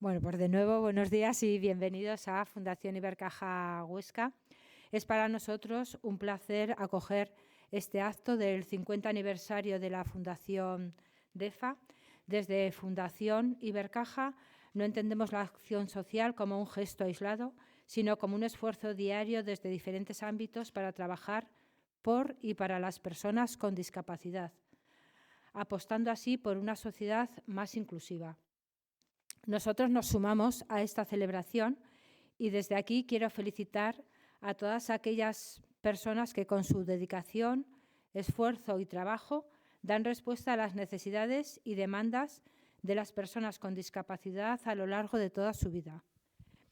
Bueno, pues de nuevo, buenos días y bienvenidos a Fundación Ibercaja Huesca. Es para nosotros un placer acoger este acto del 50 aniversario de la Fundación DEFA. Desde Fundación Ibercaja no entendemos la acción social como un gesto aislado, sino como un esfuerzo diario desde diferentes ámbitos para trabajar por y para las personas con discapacidad, apostando así por una sociedad más inclusiva. Nosotros nos sumamos a esta celebración y desde aquí quiero felicitar a todas aquellas personas que con su dedicación, esfuerzo y trabajo dan respuesta a las necesidades y demandas de las personas con discapacidad a lo largo de toda su vida,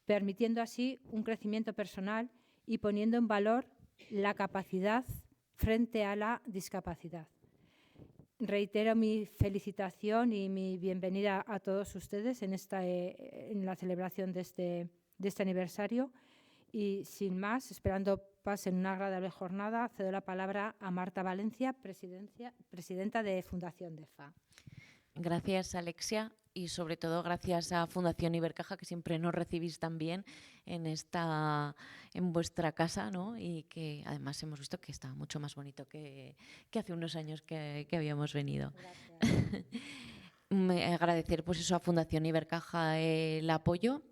permitiendo así un crecimiento personal y poniendo en valor la capacidad frente a la discapacidad. Reitero mi felicitación y mi bienvenida a todos ustedes en la celebración de este aniversario. Y sin más, esperando pasen una agradable jornada, cedo la palabra a Marta Valencia, presidenta de Fundación DEFA. Gracias, Alexia, y sobre todo gracias a Fundación Ibercaja, que siempre nos recibís tan bien en vuestra casa, ¿no? Y que además hemos visto que está mucho más bonito que hace unos años que habíamos venido. Agradecer pues eso a Fundación Ibercaja el apoyo.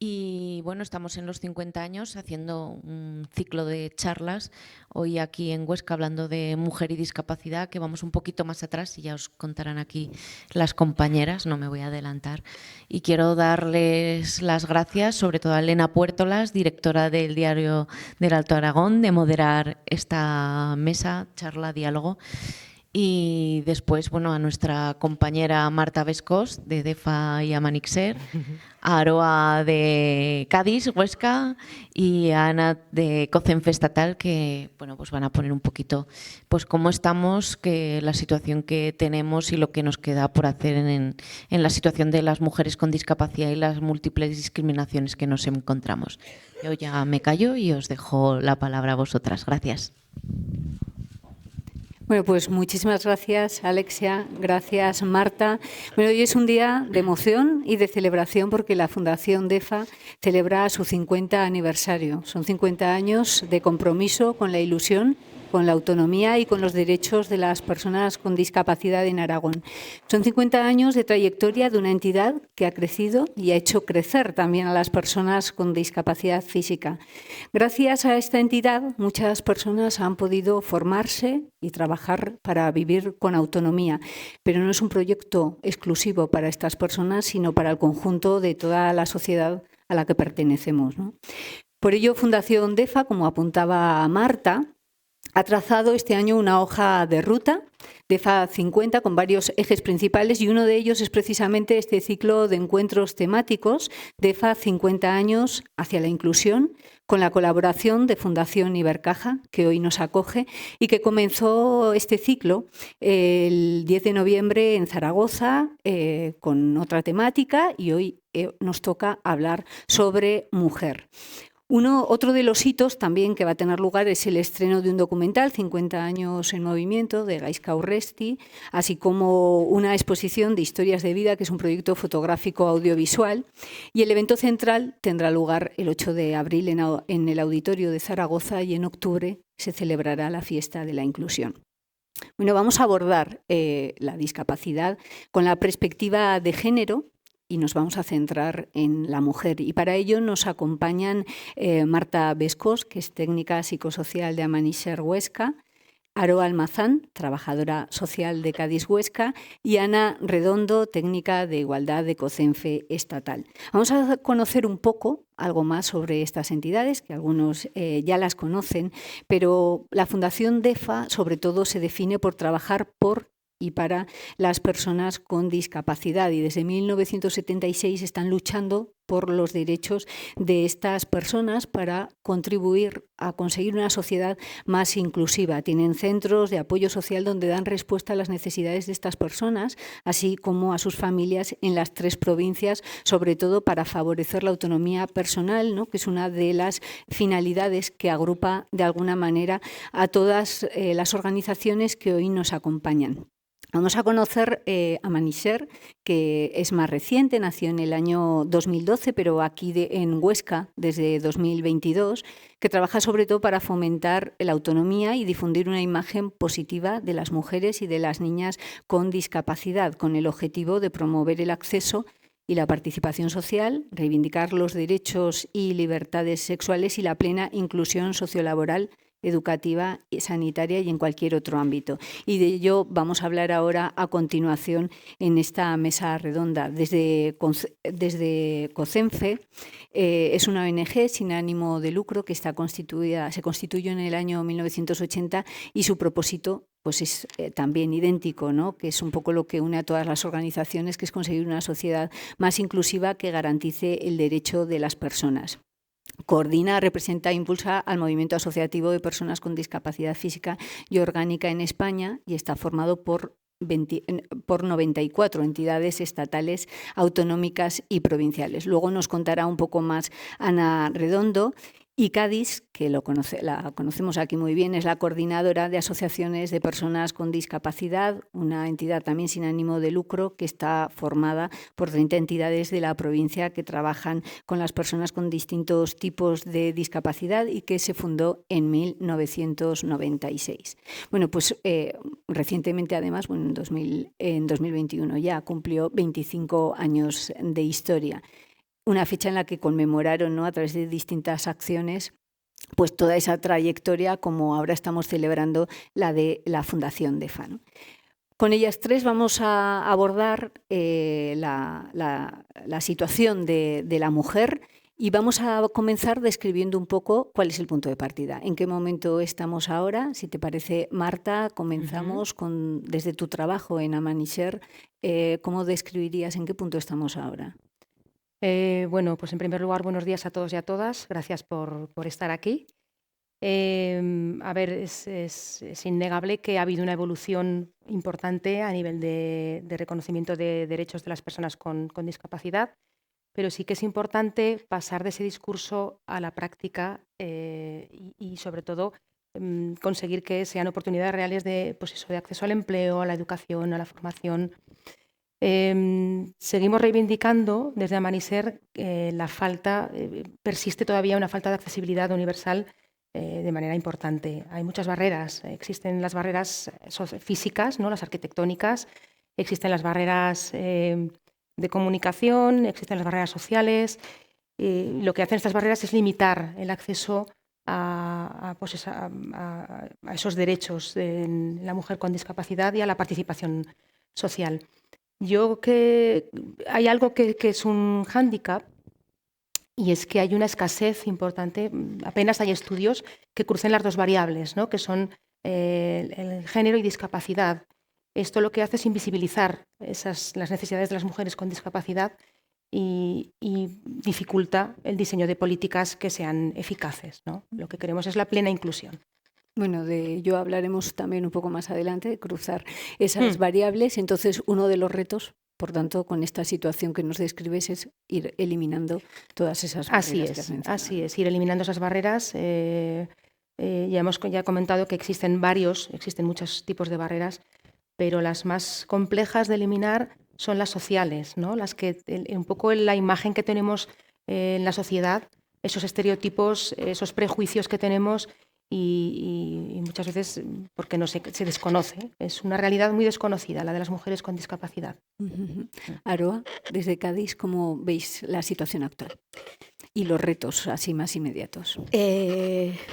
Y bueno, estamos en los 50 años haciendo un ciclo de charlas hoy aquí en Huesca hablando de mujer y discapacidad, que vamos un poquito más atrás y ya os contarán aquí las compañeras, no me voy a adelantar. Y quiero darles las gracias sobre todo a Elena Puertolas, directora del Diario del Alto Aragón, de moderar esta mesa, charla, diálogo. Y después, bueno, a nuestra compañera Marta Vescós, de DEFA y Amanixer, a Aroa de Cádiz, Huesca, y a Ana de COCENFE Estatal, que bueno, pues van a poner un poquito pues cómo estamos, que la situación que tenemos y lo que nos queda por hacer en la situación de las mujeres con discapacidad y las múltiples discriminaciones que nos encontramos. Yo ya me callo y os dejo la palabra a vosotras. Gracias. Bueno, pues muchísimas gracias, Alexia. Gracias, Marta. Bueno, hoy es un día de emoción y de celebración porque la Fundación DEFA celebra su 50 aniversario. Son 50 años de compromiso con la ilusión, con la autonomía y con los derechos de las personas con discapacidad en Aragón. Son 50 años de trayectoria de una entidad que ha crecido y ha hecho crecer también a las personas con discapacidad física. Gracias a esta entidad, muchas personas han podido formarse y trabajar para vivir con autonomía, pero no es un proyecto exclusivo para estas personas, sino para el conjunto de toda la sociedad a la que pertenecemos, ¿no? Por ello, Fundación DEFA, como apuntaba Marta, ha trazado este año una hoja de ruta, DEFA 50, con varios ejes principales, y uno de ellos es precisamente este ciclo de encuentros temáticos, DEFA 50 años hacia la inclusión, con la colaboración de Fundación Ibercaja, que hoy nos acoge, y que comenzó este ciclo el 10 de noviembre en Zaragoza con otra temática, y hoy nos toca hablar sobre mujer. Otro de los hitos también que va a tener lugar es el estreno de un documental, 50 años en movimiento, de Gaizka Urresti, así como una exposición de historias de vida, que es un proyecto fotográfico audiovisual. Y el evento central tendrá lugar el 8 de abril en el Auditorio de Zaragoza, y en octubre se celebrará la Fiesta de la Inclusión. Bueno, vamos a abordar la discapacidad con la perspectiva de género, y nos vamos a centrar en la mujer. Y para ello nos acompañan Marta Vescós, que es técnica psicosocial de Amanixer Huesca, Aroa Almazán, trabajadora social de Cádiz Huesca, y Ana Redondo, técnica de igualdad de COCENFE Estatal. Vamos a conocer un poco, algo más sobre estas entidades, que algunos ya las conocen, pero la Fundación DEFA sobre todo se define por trabajar por y para las personas con discapacidad, y desde 1976 están luchando por los derechos de estas personas para contribuir a conseguir una sociedad más inclusiva. Tienen centros de apoyo social donde dan respuesta a las necesidades de estas personas, así como a sus familias en las 3 provincias, sobre todo para favorecer la autonomía personal, ¿no?, que es una de las finalidades que agrupa de alguna manera a todas las organizaciones que hoy nos acompañan. Vamos a conocer a Manisher, que es más reciente, nació en el año 2012, pero aquí en Huesca desde 2022, que trabaja sobre todo para fomentar la autonomía y difundir una imagen positiva de las mujeres y de las niñas con discapacidad, con el objetivo de promover el acceso y la participación social, reivindicar los derechos y libertades sexuales y la plena inclusión sociolaboral, educativa, sanitaria y en cualquier otro ámbito. Y de ello vamos a hablar ahora a continuación en esta mesa redonda. Desde COCENFE es una ONG sin ánimo de lucro que se constituyó en el año 1980 y su propósito pues es también idéntico, ¿no? Que es un poco lo que une a todas las organizaciones, que es conseguir una sociedad más inclusiva que garantice el derecho de las personas. Coordina, representa e impulsa al movimiento asociativo de personas con discapacidad física y orgánica en España y está formado por 94 entidades estatales, autonómicas y provinciales. Luego nos contará un poco más Ana Redondo. Y Cádiz, que la conocemos aquí muy bien, es la coordinadora de asociaciones de personas con discapacidad, una entidad también sin ánimo de lucro que está formada por 30 entidades de la provincia que trabajan con las personas con distintos tipos de discapacidad y que se fundó en 1996. Bueno, pues recientemente además, en 2021 ya cumplió 25 años de historia. Una fecha en la que conmemoraron, ¿no?, a través de distintas acciones, pues toda esa trayectoria, como ahora estamos celebrando la de la Fundación DEFA, ¿no? Con ellas tres vamos a abordar la situación de la mujer y vamos a comenzar describiendo un poco cuál es el punto de partida, en qué momento estamos ahora. Si te parece, Marta, comenzamos desde tu trabajo en Amanisher. ¿Cómo describirías en qué punto estamos ahora? Bueno, pues en primer lugar, buenos días a todos y a todas. Gracias por estar aquí. A ver, es innegable que ha habido una evolución importante a nivel de reconocimiento de derechos de las personas con discapacidad, pero sí que es importante pasar de ese discurso a la práctica y sobre todo, conseguir que sean oportunidades reales de acceso al empleo, a la educación, a la formación. Seguimos reivindicando desde Amanisher persiste todavía una falta de accesibilidad universal de manera importante. Hay muchas barreras. Existen las barreras físicas, ¿no?, las arquitectónicas, existen las barreras de comunicación, existen las barreras sociales. Lo que hacen estas barreras es limitar el acceso a esos derechos de la mujer con discapacidad y a la participación social. Hay algo que es un hándicap, y es que hay una escasez importante. Apenas hay estudios que crucen las dos variables, ¿no?, que son el género y discapacidad. Esto lo que hace es invisibilizar las necesidades de las mujeres con discapacidad y dificulta el diseño de políticas que sean eficaces, ¿no? Lo que queremos es la plena inclusión. Bueno, de ello hablaremos también un poco más adelante, de cruzar esas variables. Entonces, uno de los retos, por tanto, con esta situación que nos describes, es ir eliminando todas esas barreras. Así es, ir eliminando esas barreras. Ya he comentado que existen muchos tipos de barreras, pero las más complejas de eliminar son las sociales, ¿no? Las que un poco la imagen que tenemos en la sociedad, esos estereotipos, esos prejuicios que tenemos. Y muchas veces porque se desconoce. Es una realidad muy desconocida, la de las mujeres con discapacidad. Aroa, desde Cádiz, ¿cómo veis la situación actual y los retos así más inmediatos?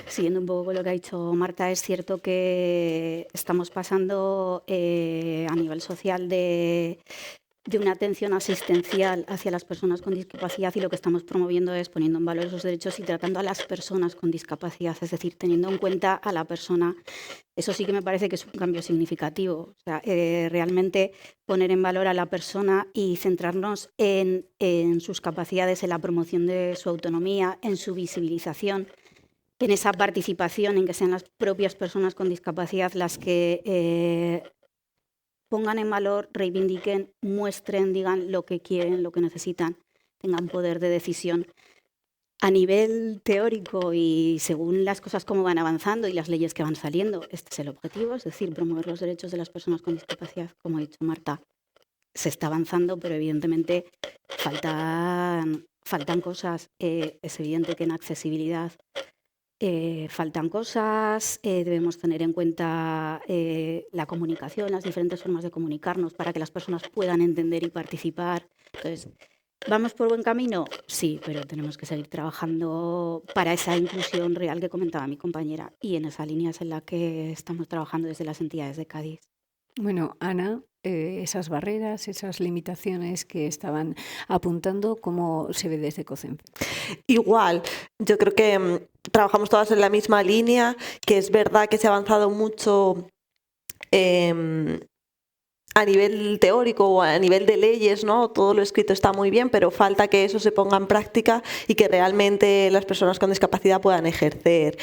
Siguiendo un poco con lo que ha dicho Marta, es cierto que estamos pasando a nivel social de una atención asistencial hacia las personas con discapacidad, y lo que estamos promoviendo es poniendo en valor esos derechos y tratando a las personas con discapacidad, es decir, teniendo en cuenta a la persona. Eso sí que me parece que es un cambio significativo. O sea, realmente poner en valor a la persona y centrarnos en sus capacidades, en la promoción de su autonomía, en su visibilización, en esa participación, en que sean las propias personas con discapacidad las que pongan en valor, reivindiquen, muestren, digan lo que quieren, lo que necesitan, tengan poder de decisión. A nivel teórico y según las cosas cómo van avanzando y las leyes que van saliendo, este es el objetivo, es decir, promover los derechos de las personas con discapacidad, como ha dicho Marta. Se está avanzando, pero evidentemente faltan cosas. Es evidente que en accesibilidad faltan cosas, debemos tener en cuenta la comunicación, las diferentes formas de comunicarnos para que las personas puedan entender y participar. Entonces, ¿vamos por buen camino? Sí, pero tenemos que seguir trabajando para esa inclusión real que comentaba mi compañera, y en esa línea es en la que estamos trabajando desde las entidades de Cádiz. Bueno, Ana, esas barreras, esas limitaciones que estaban apuntando, ¿cómo se ve desde COCENFE? Igual, yo creo que trabajamos todas en la misma línea, que es verdad que se ha avanzado mucho a nivel teórico o a nivel de leyes, ¿no? Todo lo escrito está muy bien, pero falta que eso se ponga en práctica y que realmente las personas con discapacidad puedan ejercer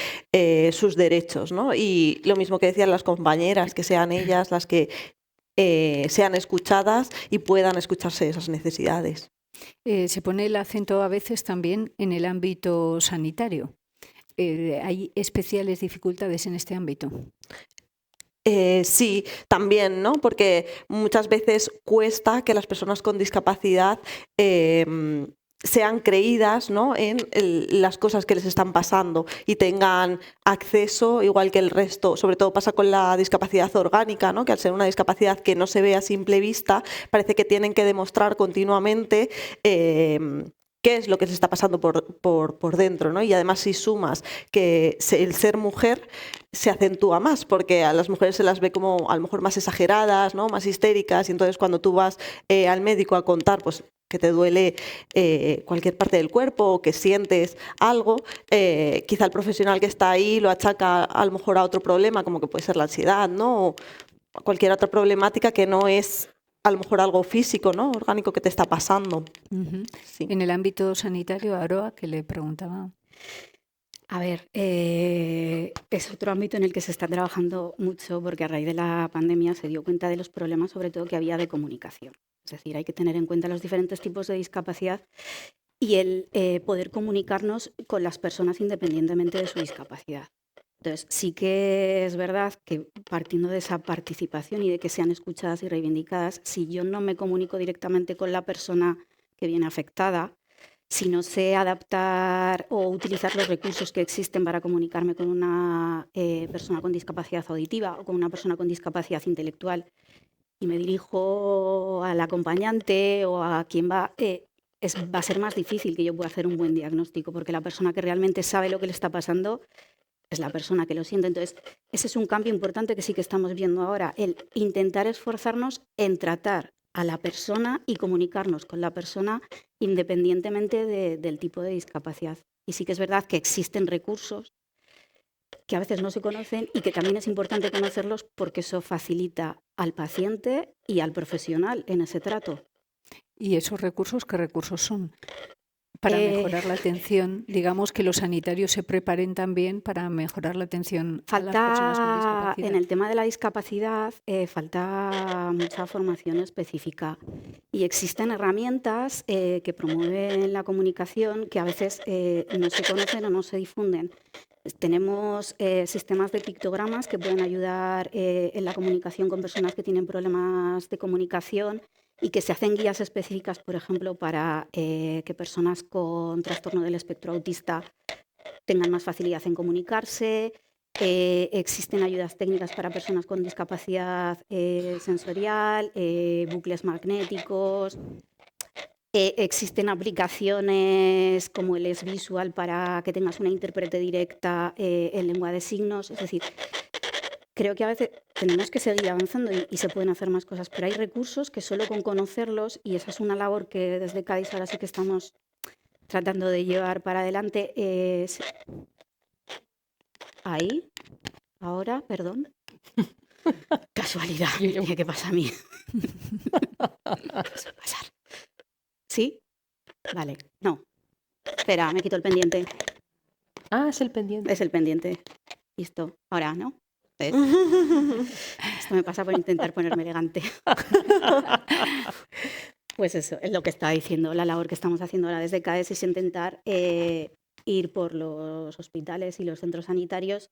sus derechos, ¿no? Y lo mismo que decían las compañeras, que sean ellas las que sean escuchadas y puedan escucharse esas necesidades. Se pone el acento a veces también en el ámbito sanitario. ¿Hay especiales dificultades en este ámbito? Sí, también, ¿no? Porque muchas veces cuesta que las personas con discapacidad sean creídas, ¿no? en las cosas que les están pasando y tengan acceso igual que el resto. Sobre todo pasa con la discapacidad orgánica, ¿no? Que al ser una discapacidad que no se ve a simple vista, parece que tienen que demostrar continuamente qué es lo que se está pasando por dentro, ¿no? Y además si sumas que el ser mujer se acentúa más, porque a las mujeres se las ve como a lo mejor más exageradas, ¿no? Más histéricas, y entonces cuando tú vas al médico a contar pues que te duele cualquier parte del cuerpo o que sientes algo, quizá el profesional que está ahí lo achaca a lo mejor a otro problema, como que puede ser la ansiedad, ¿no? O cualquier otra problemática que no es a lo mejor algo físico, ¿no? Orgánico que te está pasando. Sí. En el ámbito sanitario, Aroa, que le preguntaba. A ver, es otro ámbito en el que se está trabajando mucho porque a raíz de la pandemia se dio cuenta de los problemas, sobre todo que había de comunicación. Es decir, hay que tener en cuenta los diferentes tipos de discapacidad y el poder comunicarnos con las personas independientemente de su discapacidad. Entonces, sí que es verdad que partiendo de esa participación y de que sean escuchadas y reivindicadas, si yo no me comunico directamente con la persona que viene afectada, si no sé adaptar o utilizar los recursos que existen para comunicarme con una persona con discapacidad auditiva o con una persona con discapacidad intelectual y me dirijo al acompañante o a quien va a ser más difícil que yo pueda hacer un buen diagnóstico, porque la persona que realmente sabe lo que le está pasando es la persona que lo siente. Entonces, ese es un cambio importante que sí que estamos viendo ahora, el intentar esforzarnos en tratar a la persona y comunicarnos con la persona independientemente del tipo de discapacidad. Y sí que es verdad que existen recursos que a veces no se conocen y que también es importante conocerlos porque eso facilita al paciente y al profesional en ese trato. ¿Y esos recursos qué recursos son? Para mejorar la atención, digamos que los sanitarios se preparen también para mejorar la atención a las personas con discapacidad. En el tema de la discapacidad falta mucha formación específica y existen herramientas que promueven la comunicación que a veces no se conocen o no se difunden. Tenemos sistemas de pictogramas que pueden ayudar en la comunicación con personas que tienen problemas de comunicación y que se hacen guías específicas, por ejemplo, para que personas con trastorno del espectro autista tengan más facilidad en comunicarse. Existen ayudas técnicas para personas con discapacidad sensorial, bucles magnéticos. Existen aplicaciones como el S-Visual para que tengas una intérprete directa en lengua de signos. Es decir, creo que a veces tenemos que seguir avanzando y se pueden hacer más cosas, pero hay recursos que solo con conocerlos, y esa es una labor que desde Cádiz ahora sí que estamos tratando de llevar para adelante. Ahí, ahora, perdón. Casualidad, ¿qué pasa a mí? Pasar. ¿Sí? Vale, no. Espera, me quito el pendiente. Ah, es el pendiente. Es el pendiente. Listo. Ahora, ¿no? ¿Ves? Esto me pasa por intentar ponerme elegante. Pues eso, es lo que estaba diciendo. La labor que estamos haciendo ahora desde CAES es intentar ir por los hospitales y los centros sanitarios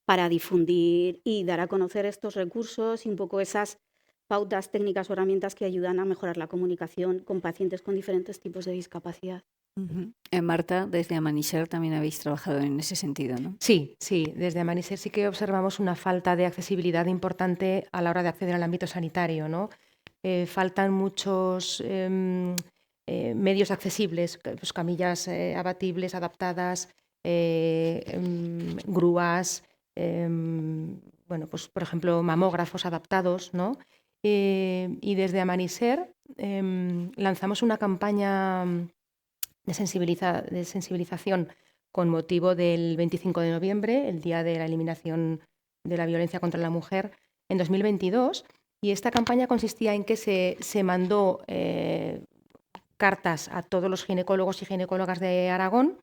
para difundir y dar a conocer estos recursos y un poco esas pautas técnicas o herramientas que ayudan a mejorar la comunicación con pacientes con diferentes tipos de discapacidad. Marta, desde Amanisher también habéis trabajado en ese sentido, ¿no? Sí, desde Amanisher sí que observamos una falta de accesibilidad importante a la hora de acceder al ámbito sanitario, ¿no? Faltan muchos medios accesibles, pues camillas abatibles, adaptadas, grúas, bueno, pues por ejemplo mamógrafos adaptados, ¿no? Y desde Amanisher lanzamos una campaña de sensibilización con motivo del 25 de noviembre, el Día de la Eliminación de la Violencia contra la Mujer, en 2022. Y esta campaña consistía en que se mandó cartas a todos los ginecólogos y ginecólogas de Aragón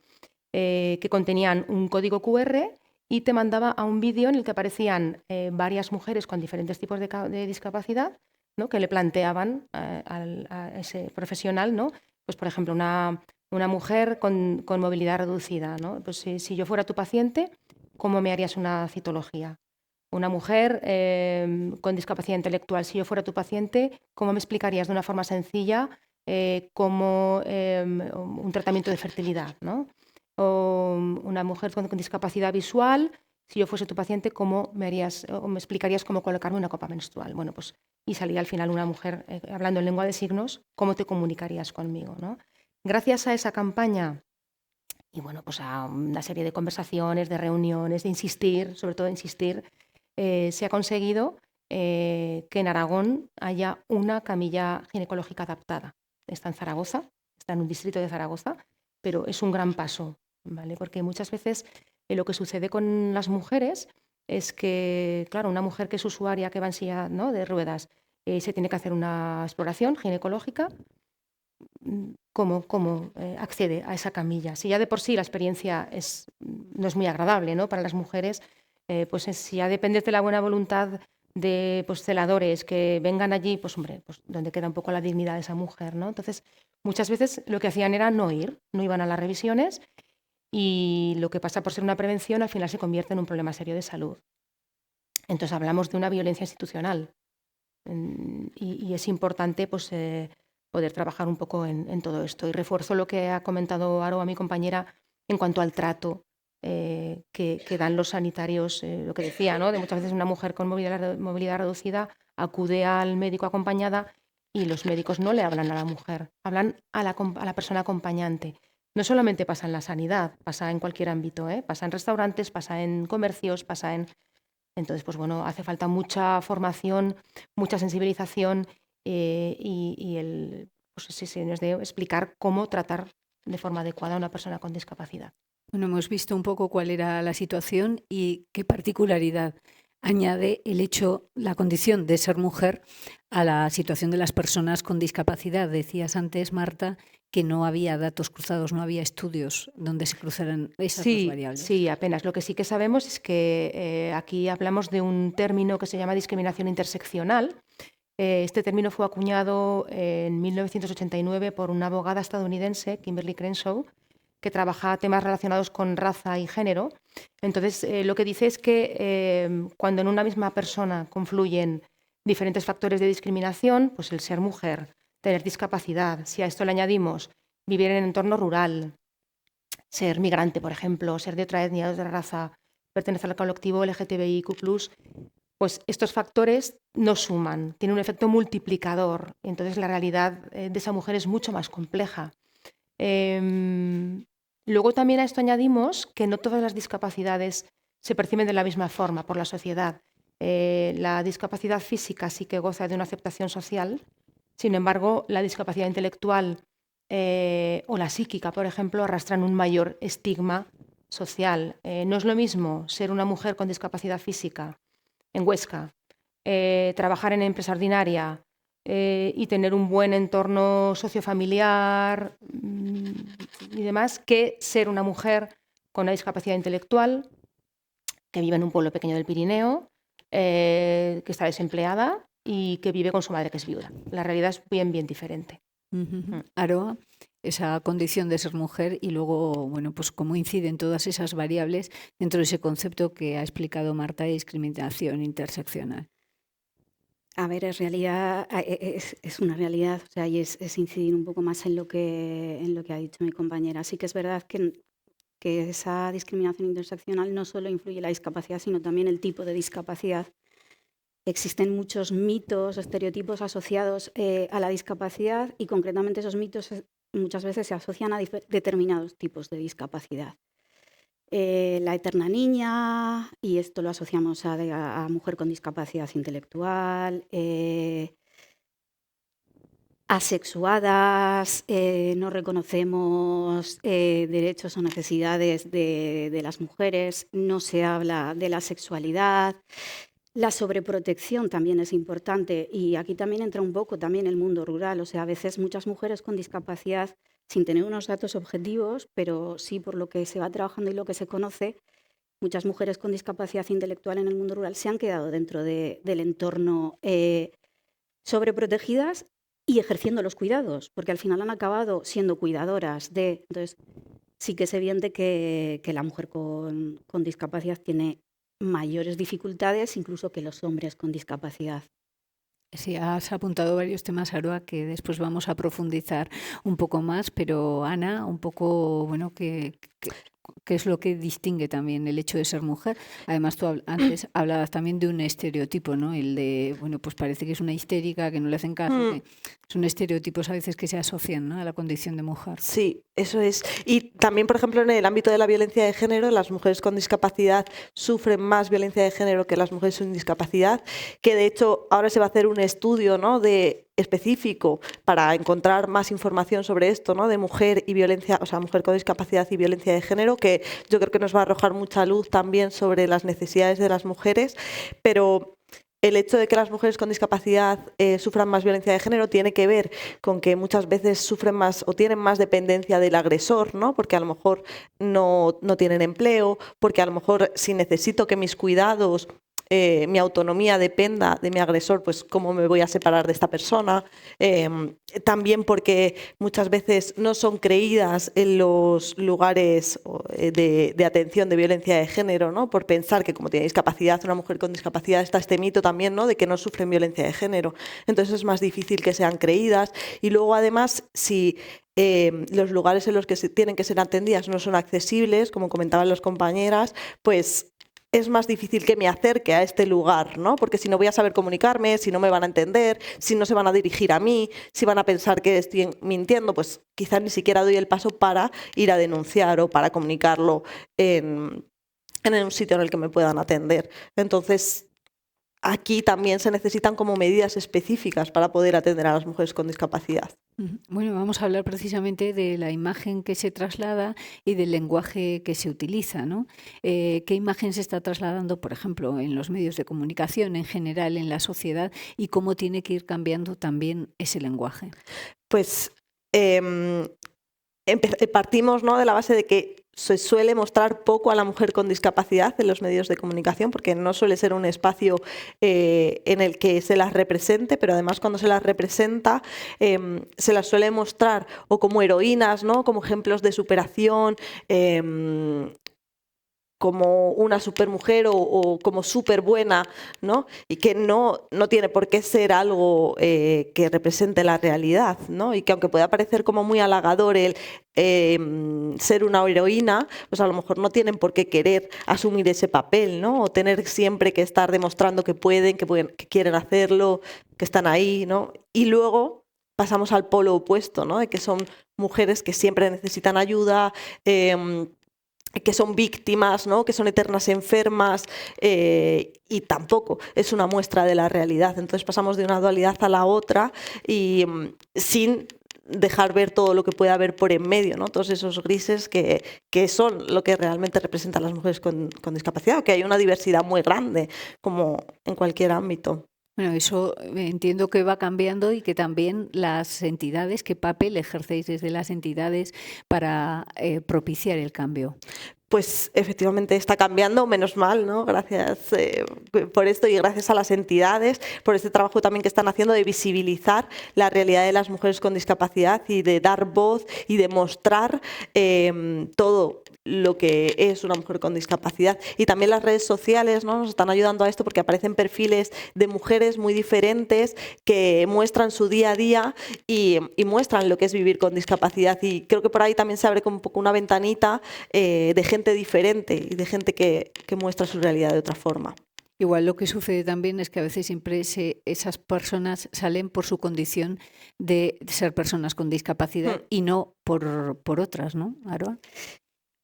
que contenían un código QR y te mandaba a un vídeo en el que aparecían varias mujeres con diferentes tipos de discapacidad, ¿no? Que le planteaban a ese profesional, ¿no? Pues, por ejemplo, una mujer con movilidad reducida, ¿no? Pues si yo fuera tu paciente, ¿cómo me harías una citología? Una mujer con discapacidad intelectual, si yo fuera tu paciente, ¿cómo me explicarías de una forma sencilla cómo un tratamiento de fertilidad, ¿no? O una mujer con discapacidad visual, si yo fuese tu paciente, ¿cómo me explicarías cómo colocarme una copa menstrual? Bueno, pues y salía al final una mujer hablando en lengua de signos, ¿cómo te comunicarías conmigo, ¿no? Gracias a esa campaña y bueno, pues a una serie de conversaciones, de reuniones, de insistir, sobre todo de insistir, se ha conseguido que en Aragón haya una camilla ginecológica adaptada. Está en Zaragoza, está en un distrito de Zaragoza, pero es un gran paso, ¿vale? Porque muchas veces lo que sucede con las mujeres es que, claro, una mujer que es usuaria, que va en silla, ¿no?, de ruedas, se tiene que hacer una exploración ginecológica. ¿Cómo accede a esa camilla? Si ya de por sí la experiencia no es muy agradable, ¿no?, para las mujeres, pues si ya dependes de la buena voluntad de celadores que vengan allí, pues hombre, pues donde queda un poco la dignidad de esa mujer, ¿no? Entonces, muchas veces lo que hacían era no iban a las revisiones y lo que pasa por ser una prevención al final se convierte en un problema serio de salud. Entonces hablamos de una violencia institucional y es importante pues poder trabajar un poco en todo esto. Y refuerzo lo que ha comentado Aroa, mi compañera, en cuanto al trato que dan los sanitarios, lo que decía, ¿no?, de muchas veces una mujer con movilidad reducida acude al médico acompañada y los médicos no le hablan a la mujer, hablan a la persona acompañante. No solamente pasa en la sanidad, pasa en cualquier ámbito, pasa en restaurantes, pasa en comercios, pasa en... Entonces, pues bueno, hace falta mucha formación, mucha sensibilización nos debe explicar cómo tratar de forma adecuada a una persona con discapacidad. Bueno, hemos visto un poco cuál era la situación y qué particularidad añade la condición de ser mujer a la situación de las personas con discapacidad. Decías antes, Marta, que no había datos cruzados, no había estudios donde se cruzaran esas dos variables. Sí, apenas. Lo que sí que sabemos es que aquí hablamos de un término que se llama discriminación interseccional. Este término fue acuñado en 1989 por una abogada estadounidense, Kimberly Crenshaw, que trabaja temas relacionados con raza y género. Entonces, lo que dice es que cuando en una misma persona confluyen diferentes factores de discriminación, pues el ser mujer, tener discapacidad, si a esto le añadimos vivir en entorno rural, ser migrante, por ejemplo, ser de otra etnia, de otra raza, pertenecer al colectivo LGTBIQ+, pues estos factores no suman, tienen un efecto multiplicador. Entonces la realidad de esa mujer es mucho más compleja. Luego también a esto añadimos que no todas las discapacidades se perciben de la misma forma por la sociedad. La discapacidad física sí que goza de una aceptación social, sin embargo, la discapacidad intelectual o la psíquica, por ejemplo, arrastran un mayor estigma social. No es lo mismo ser una mujer con discapacidad física en Huesca, trabajar en empresa ordinaria y tener un buen entorno sociofamiliar y demás, que ser una mujer con una discapacidad intelectual que vive en un pueblo pequeño del Pirineo, que está desempleada y que vive con su madre, que es viuda. La realidad es bien diferente. Aroa, esa condición de ser mujer y luego, bueno, pues cómo inciden todas esas variables dentro de ese concepto que ha explicado Marta de discriminación interseccional. A ver, es una realidad, o sea, y es incidir un poco más en lo que ha dicho mi compañera. Sí que es verdad que esa discriminación interseccional no solo influye en la discapacidad, sino también el tipo de discapacidad. Existen muchos mitos, estereotipos asociados a la discapacidad y concretamente esos mitos muchas veces se asocian a determinados tipos de discapacidad. La eterna niña, y esto lo asociamos a mujer con discapacidad intelectual, asexuadas, no reconocemos derechos o necesidades de las mujeres, no se habla de la sexualidad. La sobreprotección también es importante y aquí también entra un poco también el mundo rural. O sea, a veces muchas mujeres con discapacidad, sin tener unos datos objetivos, pero sí por lo que se va trabajando y lo que se conoce, muchas mujeres con discapacidad intelectual en el mundo rural se han quedado dentro del entorno sobreprotegidas y ejerciendo los cuidados, porque al final han acabado siendo cuidadoras de... Entonces, sí que es evidente que la mujer con discapacidad tiene mayores dificultades incluso que los hombres con discapacidad. Sí, has apuntado varios temas, Aroa, que después vamos a profundizar un poco más, pero Ana, un poco, bueno, ¿qué es lo que distingue también el hecho de ser mujer? Además, tú antes hablabas también de un estereotipo, ¿no? El de, bueno, pues parece que es una histérica, que no le hacen caso, que son estereotipos a veces que se asocian, ¿no?, a la condición de mujer. Sí, eso es. Y también, por ejemplo, en el ámbito de la violencia de género, las mujeres con discapacidad sufren más violencia de género que las mujeres sin discapacidad, que de hecho ahora se va a hacer un estudio, ¿no?, específico para encontrar más información sobre esto, ¿no?, de mujer y violencia, o sea, mujer con discapacidad y violencia de género, que yo creo que nos va a arrojar mucha luz también sobre las necesidades de las mujeres, pero el hecho de que las mujeres con discapacidad sufran más violencia de género tiene que ver con que muchas veces sufren más o tienen más dependencia del agresor, ¿no?, porque a lo mejor no tienen empleo, porque a lo mejor si necesito que mis cuidados, mi autonomía dependa de mi agresor, pues cómo me voy a separar de esta persona. También porque muchas veces no son creídas en los lugares de atención de violencia de género, ¿no?, por pensar que como tiene discapacidad, una mujer con discapacidad, está este mito también, ¿no?, de que no sufren violencia de género. Entonces es más difícil que sean creídas. Y luego además, si los lugares en los que tienen que ser atendidas no son accesibles, como comentaban las compañeras, pues es más difícil que me acerque a este lugar, ¿no? Porque si no voy a saber comunicarme, si no me van a entender, si no se van a dirigir a mí, si van a pensar que estoy mintiendo, pues quizás ni siquiera doy el paso para ir a denunciar o para comunicarlo en un sitio en el que me puedan atender. Entonces, aquí también se necesitan como medidas específicas para poder atender a las mujeres con discapacidad. Bueno, vamos a hablar precisamente de la imagen que se traslada y del lenguaje que se utiliza, ¿no? ¿Qué imagen se está trasladando, por ejemplo, en los medios de comunicación, en general, en la sociedad, y cómo tiene que ir cambiando también ese lenguaje? Pues partimos, ¿no?, de la base de que se suele mostrar poco a la mujer con discapacidad en los medios de comunicación, porque no suele ser un espacio en el que se las represente, pero además cuando se las representa se las suele mostrar o como heroínas, ¿no?, como ejemplos de superación, como una supermujer o como súper buena, ¿no?, y que no tiene por qué ser algo que represente la realidad, ¿no?, y que aunque pueda parecer como muy halagador el ser una heroína, pues a lo mejor no tienen por qué querer asumir ese papel, ¿no?, o tener siempre que estar demostrando que pueden, que quieren hacerlo, que están ahí, ¿no? Y luego pasamos al polo opuesto, ¿no?, de que son mujeres que siempre necesitan ayuda, que son víctimas, ¿no?, que son eternas enfermas, y tampoco es una muestra de la realidad. Entonces pasamos de una dualidad a la otra y sin dejar ver todo lo que puede haber por en medio, ¿no?, todos esos grises que son lo que realmente representan las mujeres con discapacidad, que hay una diversidad muy grande, como en cualquier ámbito. Bueno, eso entiendo que va cambiando y que también las entidades, ¿qué papel ejercéis desde las entidades para propiciar el cambio? pues efectivamente está cambiando, menos mal, ¿no? Gracias por esto y gracias a las entidades, por este trabajo también que están haciendo de visibilizar la realidad de las mujeres con discapacidad y de dar voz y de mostrar todo lo que es una mujer con discapacidad. Y también las redes sociales, ¿no? Nos están ayudando a esto porque aparecen perfiles de mujeres muy diferentes que muestran su día a día y muestran lo que es vivir con discapacidad. Y creo que por ahí también se abre como un poco una ventanita de gente diferente y de gente que muestra su realidad de otra forma. Igual lo que sucede también es que a veces siempre esas personas salen por su condición de ser personas con discapacidad y no por otras, ¿no, Aroa?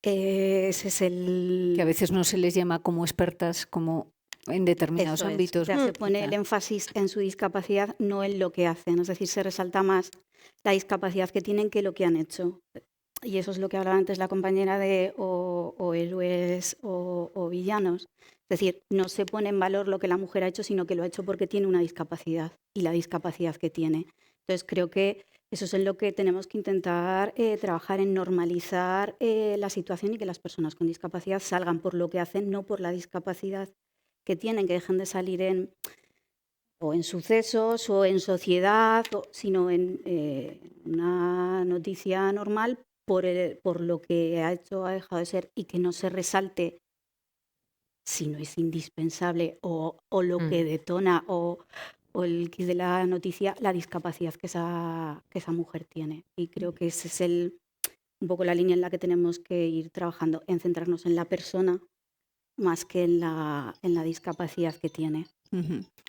Ese es el... Que a veces no se les llama como expertas como en determinados ámbitos. O sea, se pone el énfasis en su discapacidad, no en lo que hacen. Es decir, se resalta más la discapacidad que tienen que lo que han hecho. Y eso es lo que hablaba antes la compañera de o héroes o villanos. Es decir, no se pone en valor lo que la mujer ha hecho, sino que lo ha hecho porque tiene una discapacidad y la discapacidad que tiene. Entonces, creo que eso es en lo que tenemos que intentar trabajar, en normalizar la situación y que las personas con discapacidad salgan por lo que hacen, no por la discapacidad que tienen, que dejen de salir en sucesos o en sociedad, sino en una noticia normal por lo que ha hecho, ha dejado de ser, y que no se resalte si no es indispensable o lo que detona o el quid de la noticia, la discapacidad que esa mujer tiene. Y creo que ese es un poco la línea en la que tenemos que ir trabajando, en centrarnos en la persona más que en la discapacidad que tiene.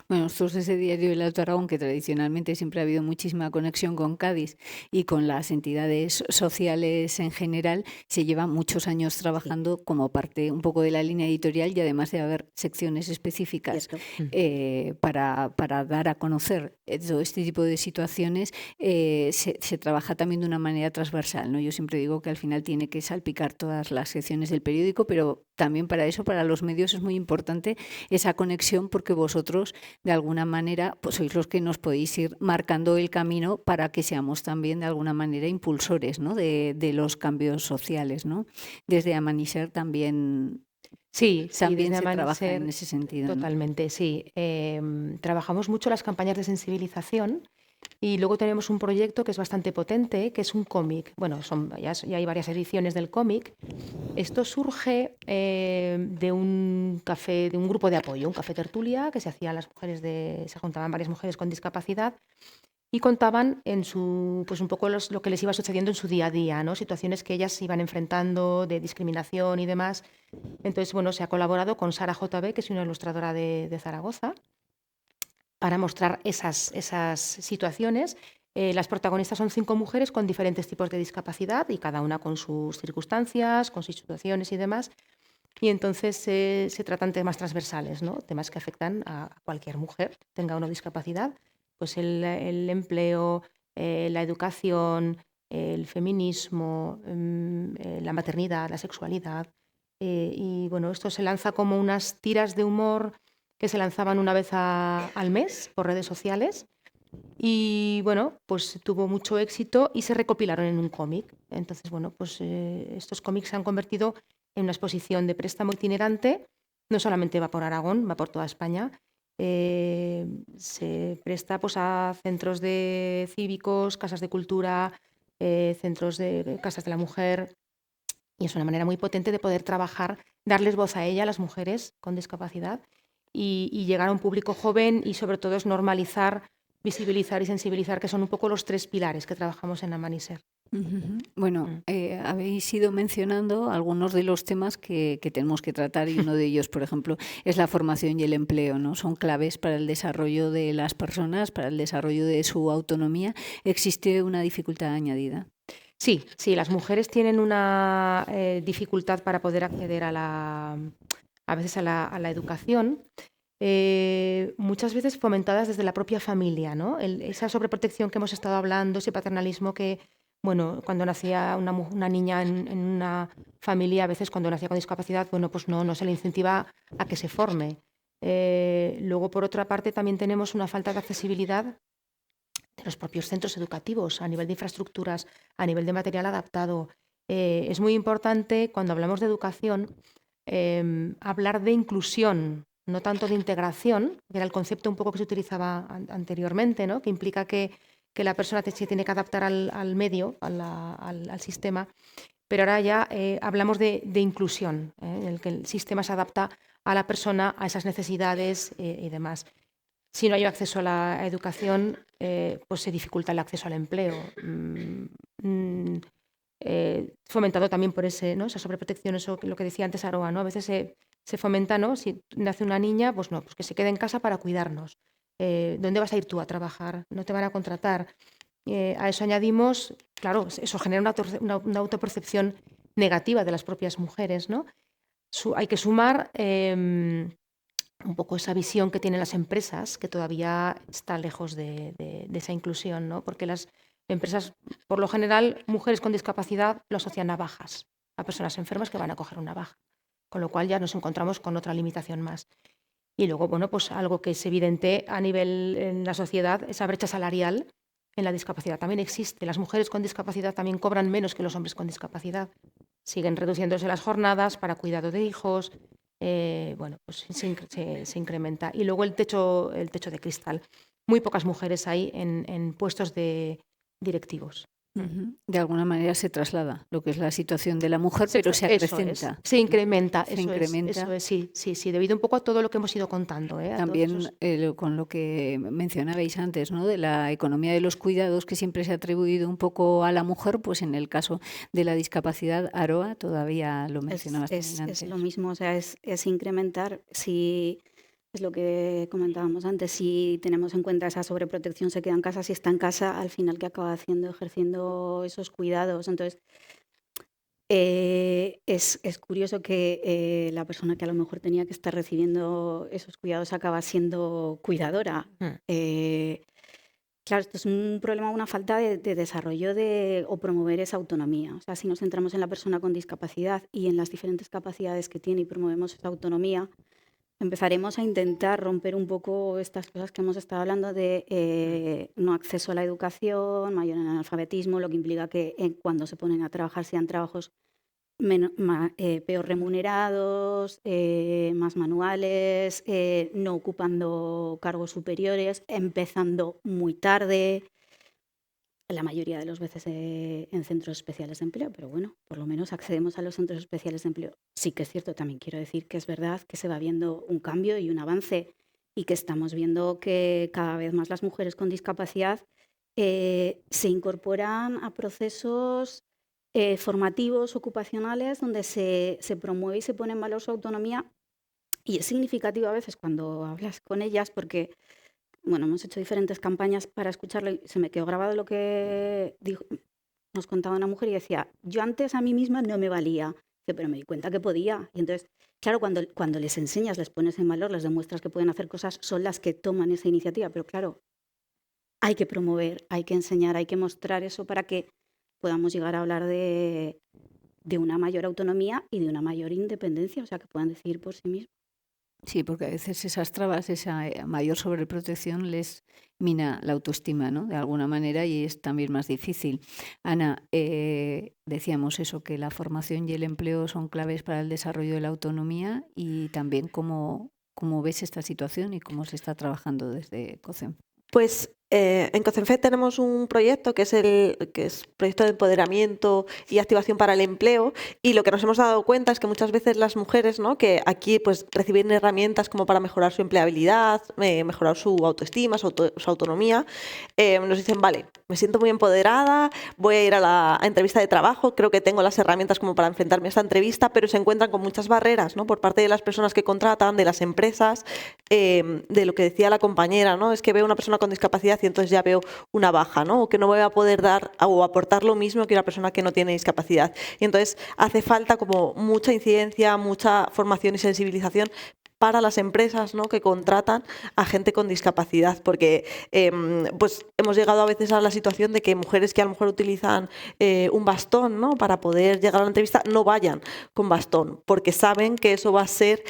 Bueno, nosotros desde Diario del Alto Aragón, que tradicionalmente siempre ha habido muchísima conexión con Cádiz y con las entidades sociales en general, se lleva muchos años trabajando como parte un poco de la línea editorial y además de haber secciones específicas para dar a conocer todo este tipo de situaciones, se trabaja también de una manera transversal, ¿no? Yo siempre digo que al final tiene que salpicar todas las secciones del periódico, pero también para eso, para los medios, es muy importante esa conexión porque vosotros, de alguna manera, pues sois los que nos podéis ir marcando el camino para que seamos también, de alguna manera, impulsores, ¿no? de los cambios sociales, ¿no? Desde Amanisser también... Sí, también desde se trabaja Amanisser, en ese sentido, ¿no? totalmente, sí. Trabajamos mucho las campañas de sensibilización y luego tenemos un proyecto que es bastante potente, que es un cómic. Bueno, ya hay varias ediciones del cómic. Esto surge de un café, de un grupo de apoyo, un café tertulia que se hacía a las mujeres se juntaban varias mujeres con discapacidad y contaban pues un poco lo que les iba sucediendo en su día a día, ¿no? Situaciones que ellas iban enfrentando de discriminación y demás. Entonces, bueno, se ha colaborado con Sara JB, que es una ilustradora de Zaragoza, para mostrar esas situaciones. Las protagonistas son 5 mujeres con diferentes tipos de discapacidad y cada una con sus circunstancias, con sus situaciones y demás. Y entonces se tratan temas transversales, ¿no? Temas que afectan a cualquier mujer, tenga una discapacidad. Pues el empleo, la educación, el feminismo, la maternidad, la sexualidad. Y bueno, esto se lanza como unas tiras de humor que se lanzaban una vez al mes por redes sociales y bueno, pues tuvo mucho éxito y se recopilaron en un cómic. Entonces, bueno, pues estos cómics se han convertido en una exposición de préstamo itinerante, no solamente va por Aragón, va por toda España. Se presta pues a centros cívicos, casas de cultura, centros de casas de la mujer, y es una manera muy potente de poder trabajar, darles voz a ella, a las mujeres con discapacidad, y llegar a un público joven y sobre todo es normalizar, visibilizar y sensibilizar, que son un poco los 3 pilares que trabajamos en Amanisser. Bueno, habéis ido mencionando algunos de los temas que tenemos que tratar y uno de ellos, por ejemplo, es la formación y el empleo, ¿no? Son claves para el desarrollo de las personas, para el desarrollo de su autonomía. ¿Existe una dificultad añadida? Sí, las mujeres tienen una dificultad para poder acceder a veces a la educación, muchas veces fomentadas desde la propia familia, ¿no? Esa sobreprotección que hemos estado hablando, ese paternalismo que, bueno, cuando nacía una niña en una familia, a veces cuando nacía con discapacidad, bueno, pues no se le incentiva a que se forme. Luego, por otra parte, también tenemos una falta de accesibilidad de los propios centros educativos a nivel de infraestructuras, a nivel de material adaptado. es muy importante cuando hablamos de educación hablar de inclusión, no tanto de integración, que era el concepto un poco que se utilizaba anteriormente, ¿no? Que implica que la persona se tiene que adaptar al medio, al sistema, pero ahora ya hablamos de inclusión, en el que el sistema se adapta a la persona, a esas necesidades y demás. Si no hay acceso a la educación, pues se dificulta el acceso al empleo. Fomentado también por esa sobreprotección, eso lo que decía antes Aroa, ¿no? A veces se fomenta, ¿no? Si nace una niña, pues no, pues que se quede en casa para cuidarnos. ¿Dónde vas a ir tú a trabajar? No te van a contratar. A eso añadimos, claro, eso genera una autopercepción negativa de las propias mujeres, ¿no? Hay que sumar un poco esa visión que tienen las empresas, que todavía está lejos de esa inclusión, ¿no? Porque las empresas, por lo general, mujeres con discapacidad lo asocian a bajas, a personas enfermas que van a coger una baja, con lo cual ya nos encontramos con otra limitación más. Y luego, bueno, pues algo que es evidente a nivel en la sociedad, esa brecha salarial en la discapacidad también existe. Las mujeres con discapacidad también cobran menos que los hombres con discapacidad. Siguen reduciéndose las jornadas para cuidado de hijos. Bueno, pues se incrementa. Y luego el techo de cristal. Muy pocas mujeres hay en puestos directivos. De alguna manera se traslada lo que es la situación de la mujer, pero se acrecenta. Se incrementa, eso es, sí, debido un poco a todo lo que hemos ido contando. También con lo que mencionabais antes, ¿no? De la economía de los cuidados que siempre se ha atribuido un poco a la mujer, pues en el caso de la discapacidad, Aroa, todavía lo mencionabas antes. Es lo mismo, o sea, es incrementar, si es lo que comentábamos antes, si tenemos en cuenta esa sobreprotección, se queda en casa, si está en casa, al final, ¿qué acaba haciendo? Ejerciendo esos cuidados. Entonces, es curioso que la persona que a lo mejor tenía que estar recibiendo esos cuidados acaba siendo cuidadora. Claro, esto es un problema, una falta de desarrollo o promover esa autonomía. O sea, si nos centramos en la persona con discapacidad y en las diferentes capacidades que tiene y promovemos esa autonomía, empezaremos a intentar romper un poco estas cosas que hemos estado hablando de no acceso a la educación, mayor analfabetismo, lo que implica que cuando se ponen a trabajar sean trabajos peor remunerados, más manuales, no ocupando cargos superiores, empezando muy tarde, la mayoría de las veces en centros especiales de empleo, pero bueno, por lo menos accedemos a los centros especiales de empleo. Sí que es cierto, también quiero decir que es verdad que se va viendo un cambio y un avance y que estamos viendo que cada vez más las mujeres con discapacidad se incorporan a procesos formativos, ocupacionales, donde se promueve y se pone en valor su autonomía, y es significativo a veces cuando hablas con ellas porque, bueno, hemos hecho diferentes campañas para escucharlo y se me quedó grabado lo que nos contaba una mujer y decía, yo antes a mí misma no me valía, pero me di cuenta que podía. Y entonces, claro, cuando les enseñas, les pones en valor, les demuestras que pueden hacer cosas, son las que toman esa iniciativa, pero claro, hay que promover, hay que enseñar, hay que mostrar eso para que podamos llegar a hablar de una mayor autonomía y de una mayor independencia, o sea, que puedan decidir por sí mismos. Sí, porque a veces esas trabas, esa mayor sobreprotección les mina la autoestima, ¿no? De alguna manera, y es también más difícil. Ana, decíamos eso, que la formación y el empleo son claves para el desarrollo de la autonomía, y también cómo ves esta situación y cómo se está trabajando desde COCEM. Pues en COCENFED tenemos un proyecto que es proyecto de empoderamiento y activación para el empleo, y lo que nos hemos dado cuenta es que muchas veces las mujeres, ¿no?, que aquí pues reciben herramientas como para mejorar su empleabilidad, mejorar su autoestima, su autonomía, nos dicen, vale, me siento muy empoderada, voy a ir a la entrevista de trabajo, creo que tengo las herramientas como para enfrentarme a esta entrevista, pero se encuentran con muchas barreras, ¿no?, por parte de las personas que contratan, de las empresas, de lo que decía la compañera, ¿no?, es que veo una persona con discapacidad y entonces ya veo una baja, ¿no?, o que no voy a poder dar o aportar lo mismo que una persona que no tiene discapacidad. Y entonces hace falta como mucha incidencia, mucha formación y sensibilización para las empresas, ¿no?, que contratan a gente con discapacidad, porque pues hemos llegado a veces a la situación de que mujeres que a lo mejor utilizan un bastón, ¿no?, para poder llegar a la entrevista, no vayan con bastón, porque saben que eso va a ser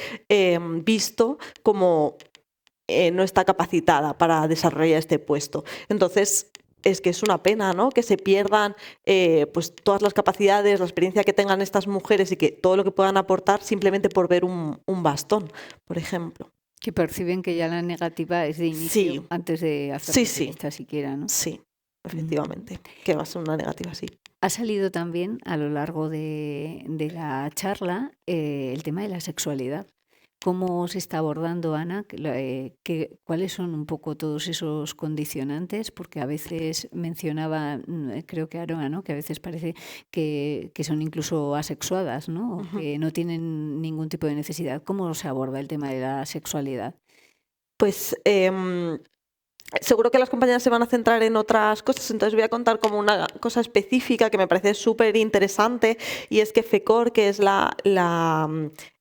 visto como no está capacitada para desarrollar este puesto. Entonces, es que es una pena, ¿no? Que se pierdan pues todas las capacidades, la experiencia que tengan estas mujeres y que todo lo que puedan aportar simplemente por ver un bastón, por ejemplo. Que perciben que ya la negativa es de inicio Sí. antes de hacer Sí, la sí. entrevista siquiera, ¿no? Sí, efectivamente, que va a ser una negativa, sí. Ha salido también a lo largo de la charla el tema de la sexualidad. ¿Cómo se está abordando, Ana? ¿Cuáles son un poco todos esos condicionantes? Porque a veces mencionaba, creo que Aroa, ¿no? Que a veces parece que son incluso asexuadas, ¿no? O que no tienen ningún tipo de necesidad. ¿Cómo se aborda el tema de la sexualidad? Pues seguro que las compañeras se van a centrar en otras cosas, entonces voy a contar como una cosa específica que me parece súper interesante, y es que FECOR, que es la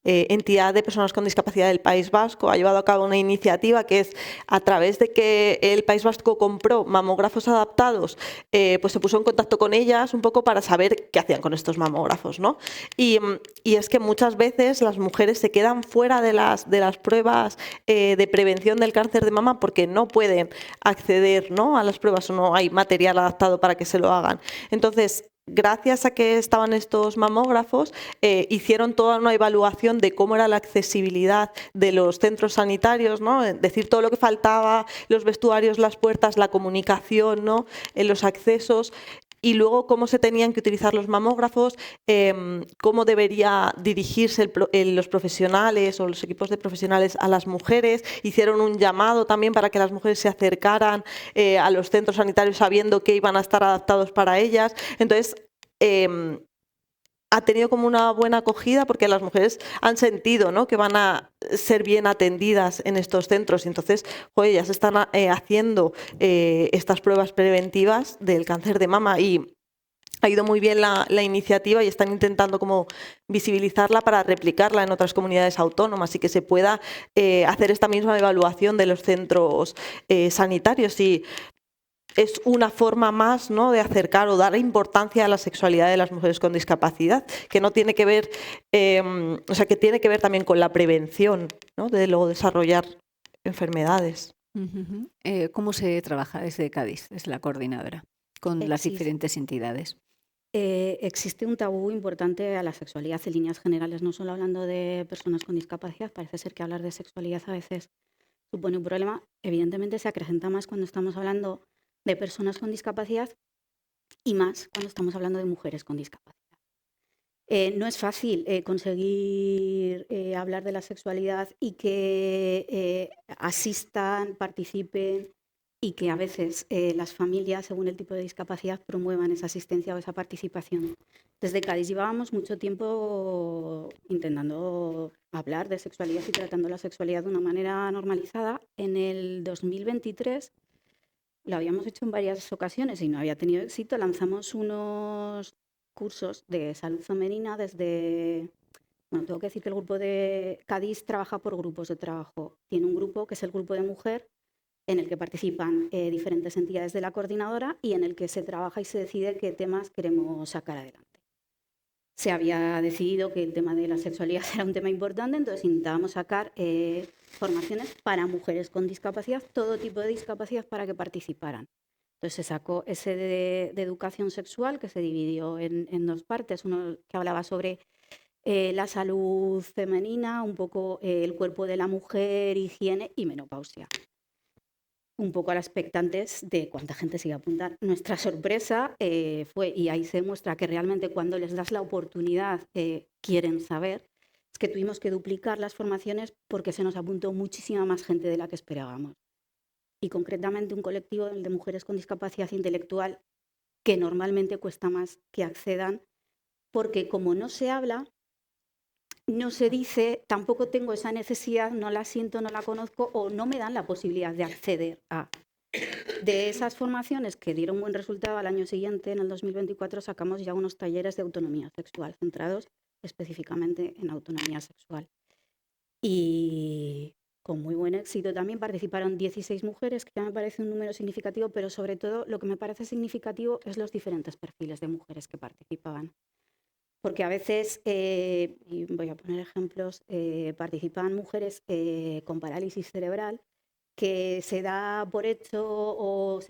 entidad de personas con discapacidad del País Vasco, ha llevado a cabo una iniciativa que es, a través de que el País Vasco compró mamógrafos adaptados, pues se puso en contacto con ellas un poco para saber qué hacían con estos mamógrafos, ¿no? Y es que muchas veces las mujeres se quedan fuera de las pruebas de prevención del cáncer de mama porque no pueden acceder, ¿no?, a las pruebas, o no hay material adaptado para que se lo hagan. Entonces, gracias a que estaban estos mamógrafos, hicieron toda una evaluación de cómo era la accesibilidad de los centros sanitarios, ¿no? Es decir, todo lo que faltaba, los vestuarios, las puertas, la comunicación, ¿no?, los accesos, y luego cómo se tenían que utilizar los mamógrafos, cómo debería dirigirse los profesionales o los equipos de profesionales a las mujeres. Hicieron un llamado también para que las mujeres se acercaran a los centros sanitarios sabiendo que iban a estar adaptados para ellas. Entonces, ha tenido como una buena acogida porque las mujeres han sentido, ¿no?, que van a ser bien atendidas en estos centros, y entonces, joder, ya se están haciendo estas pruebas preventivas del cáncer de mama, y ha ido muy bien la iniciativa, y están intentando como visibilizarla para replicarla en otras comunidades autónomas y que se pueda hacer esta misma evaluación de los centros sanitarios. Y es una forma más, ¿no?, de acercar o dar importancia a la sexualidad de las mujeres con discapacidad, que no tiene que ver, o sea, que tiene que ver también con la prevención, ¿no?, de luego desarrollar enfermedades. ¿Cómo se trabaja desde Cádiz, desde la coordinadora, con las diferentes entidades? Existe un tabú importante a la sexualidad en líneas generales, no solo hablando de personas con discapacidad. Parece ser que hablar de sexualidad a veces supone un problema. Evidentemente se acrecenta más cuando estamos hablando de personas con discapacidad, y más cuando estamos hablando de mujeres con discapacidad. No es fácil conseguir hablar de la sexualidad y que asistan, participen, y que a veces las familias, según el tipo de discapacidad, promuevan esa asistencia o esa participación. Desde Cádiz llevábamos mucho tiempo intentando hablar de sexualidad y tratando la sexualidad de una manera normalizada. En el 2023 lo habíamos hecho en varias ocasiones y no había tenido éxito. Lanzamos unos cursos de salud femenina desde... Bueno, tengo que decir que el grupo de Cádiz trabaja por grupos de trabajo. Tiene un grupo que es el grupo de mujer, en el que participan diferentes entidades de la coordinadora y en el que se trabaja y se decide qué temas queremos sacar adelante. Se había decidido que el tema de la sexualidad era un tema importante, entonces intentábamos sacar formaciones para mujeres con discapacidad, todo tipo de discapacidad, para que participaran. Entonces se sacó ese de educación sexual, que se dividió en dos partes, uno que hablaba sobre la salud femenina, un poco el cuerpo de la mujer, higiene y menopausia. Un poco a las expectantes de cuánta gente se iba a apuntar. Nuestra sorpresa fue, y ahí se demuestra que realmente cuando les das la oportunidad quieren saber, es que tuvimos que duplicar las formaciones porque se nos apuntó muchísima más gente de la que esperábamos. Y concretamente un colectivo de mujeres con discapacidad intelectual que normalmente cuesta más que accedan, porque como no se habla, no se dice, tampoco tengo esa necesidad, no la siento, no la conozco, o no me dan la posibilidad de acceder a. De esas formaciones que dieron buen resultado, al año siguiente, en el 2024, sacamos ya unos talleres de autonomía sexual, centrados específicamente en autonomía sexual. Y con muy buen éxito también participaron 16 mujeres, que ya me parece un número significativo, pero sobre todo lo que me parece significativo es los diferentes perfiles de mujeres que participaban. Porque a veces, y voy a poner ejemplos, participan mujeres con parálisis cerebral, que se da por hecho o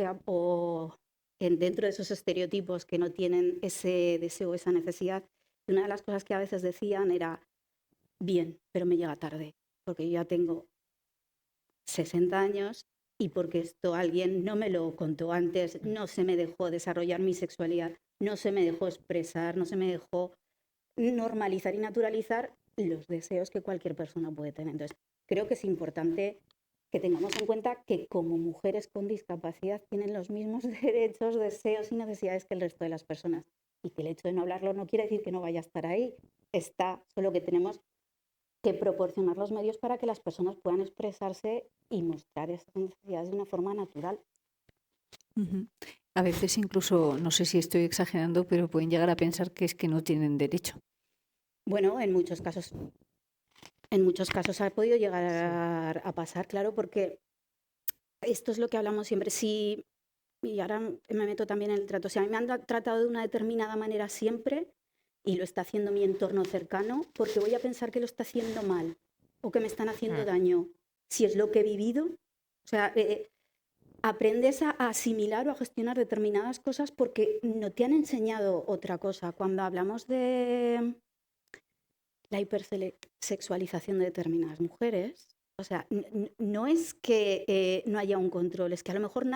dentro de esos estereotipos que no tienen ese deseo, esa necesidad. Y una de las cosas que a veces decían era, bien, pero me llega tarde, porque yo ya tengo 60 años y porque esto alguien no me lo contó antes, no se me dejó desarrollar mi sexualidad, no se me dejó expresar, no se me dejó normalizar y naturalizar los deseos que cualquier persona puede tener. Entonces, creo que es importante que tengamos en cuenta que como mujeres con discapacidad tienen los mismos derechos, deseos y necesidades que el resto de las personas. Y que el hecho de no hablarlo no quiere decir que no vaya a estar ahí. Está, solo que tenemos que proporcionar los medios para que las personas puedan expresarse y mostrar esas necesidades de una forma natural. A veces incluso, no sé si estoy exagerando, pero pueden llegar a pensar que es que no tienen derecho. Bueno, en muchos casos ha podido llegar a pasar, claro, porque esto es lo que hablamos siempre. Si, y ahora me meto también en el trato, si a mí me han tratado de una determinada manera siempre y lo está haciendo mi entorno cercano, porque voy a pensar que lo está haciendo mal o que me están haciendo daño, si es lo que he vivido. O sea, aprendes a asimilar o a gestionar determinadas cosas porque no te han enseñado otra cosa. Cuando hablamos de la hipersexualización de determinadas mujeres, o sea, no es que no haya un control, es que a lo mejor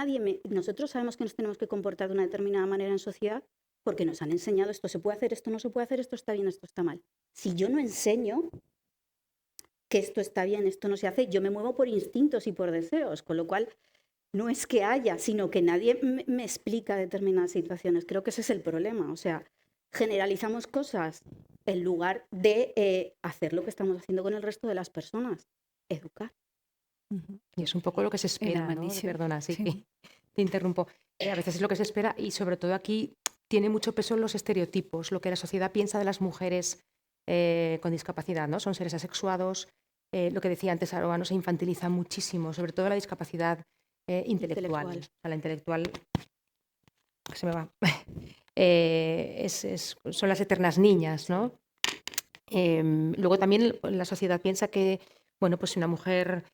nosotros sabemos que nos tenemos que comportar de una determinada manera en sociedad porque nos han enseñado esto se puede hacer, esto no se puede hacer, esto está bien, esto está mal. Si yo no enseño que esto está bien, esto no se hace, yo me muevo por instintos y por deseos, con lo cual no es que haya, sino que nadie me explica determinadas situaciones. Creo que ese es el problema. O sea, generalizamos cosas en lugar de hacer lo que estamos haciendo con el resto de las personas, educar. Y es un poco lo que se espera, ¿no? Perdona, sí. Te interrumpo. A veces es lo que se espera y sobre todo aquí tiene mucho peso en los estereotipos, lo que la sociedad piensa de las mujeres con discapacidad, ¿no? Son seres asexuados. Lo que decía antes Aroa, ¿no? Se infantiliza muchísimo, sobre todo la discapacidad intelectual. O sea, la intelectual se me va. Son las eternas niñas, ¿no? Luego también la sociedad piensa que, bueno, pues si una mujer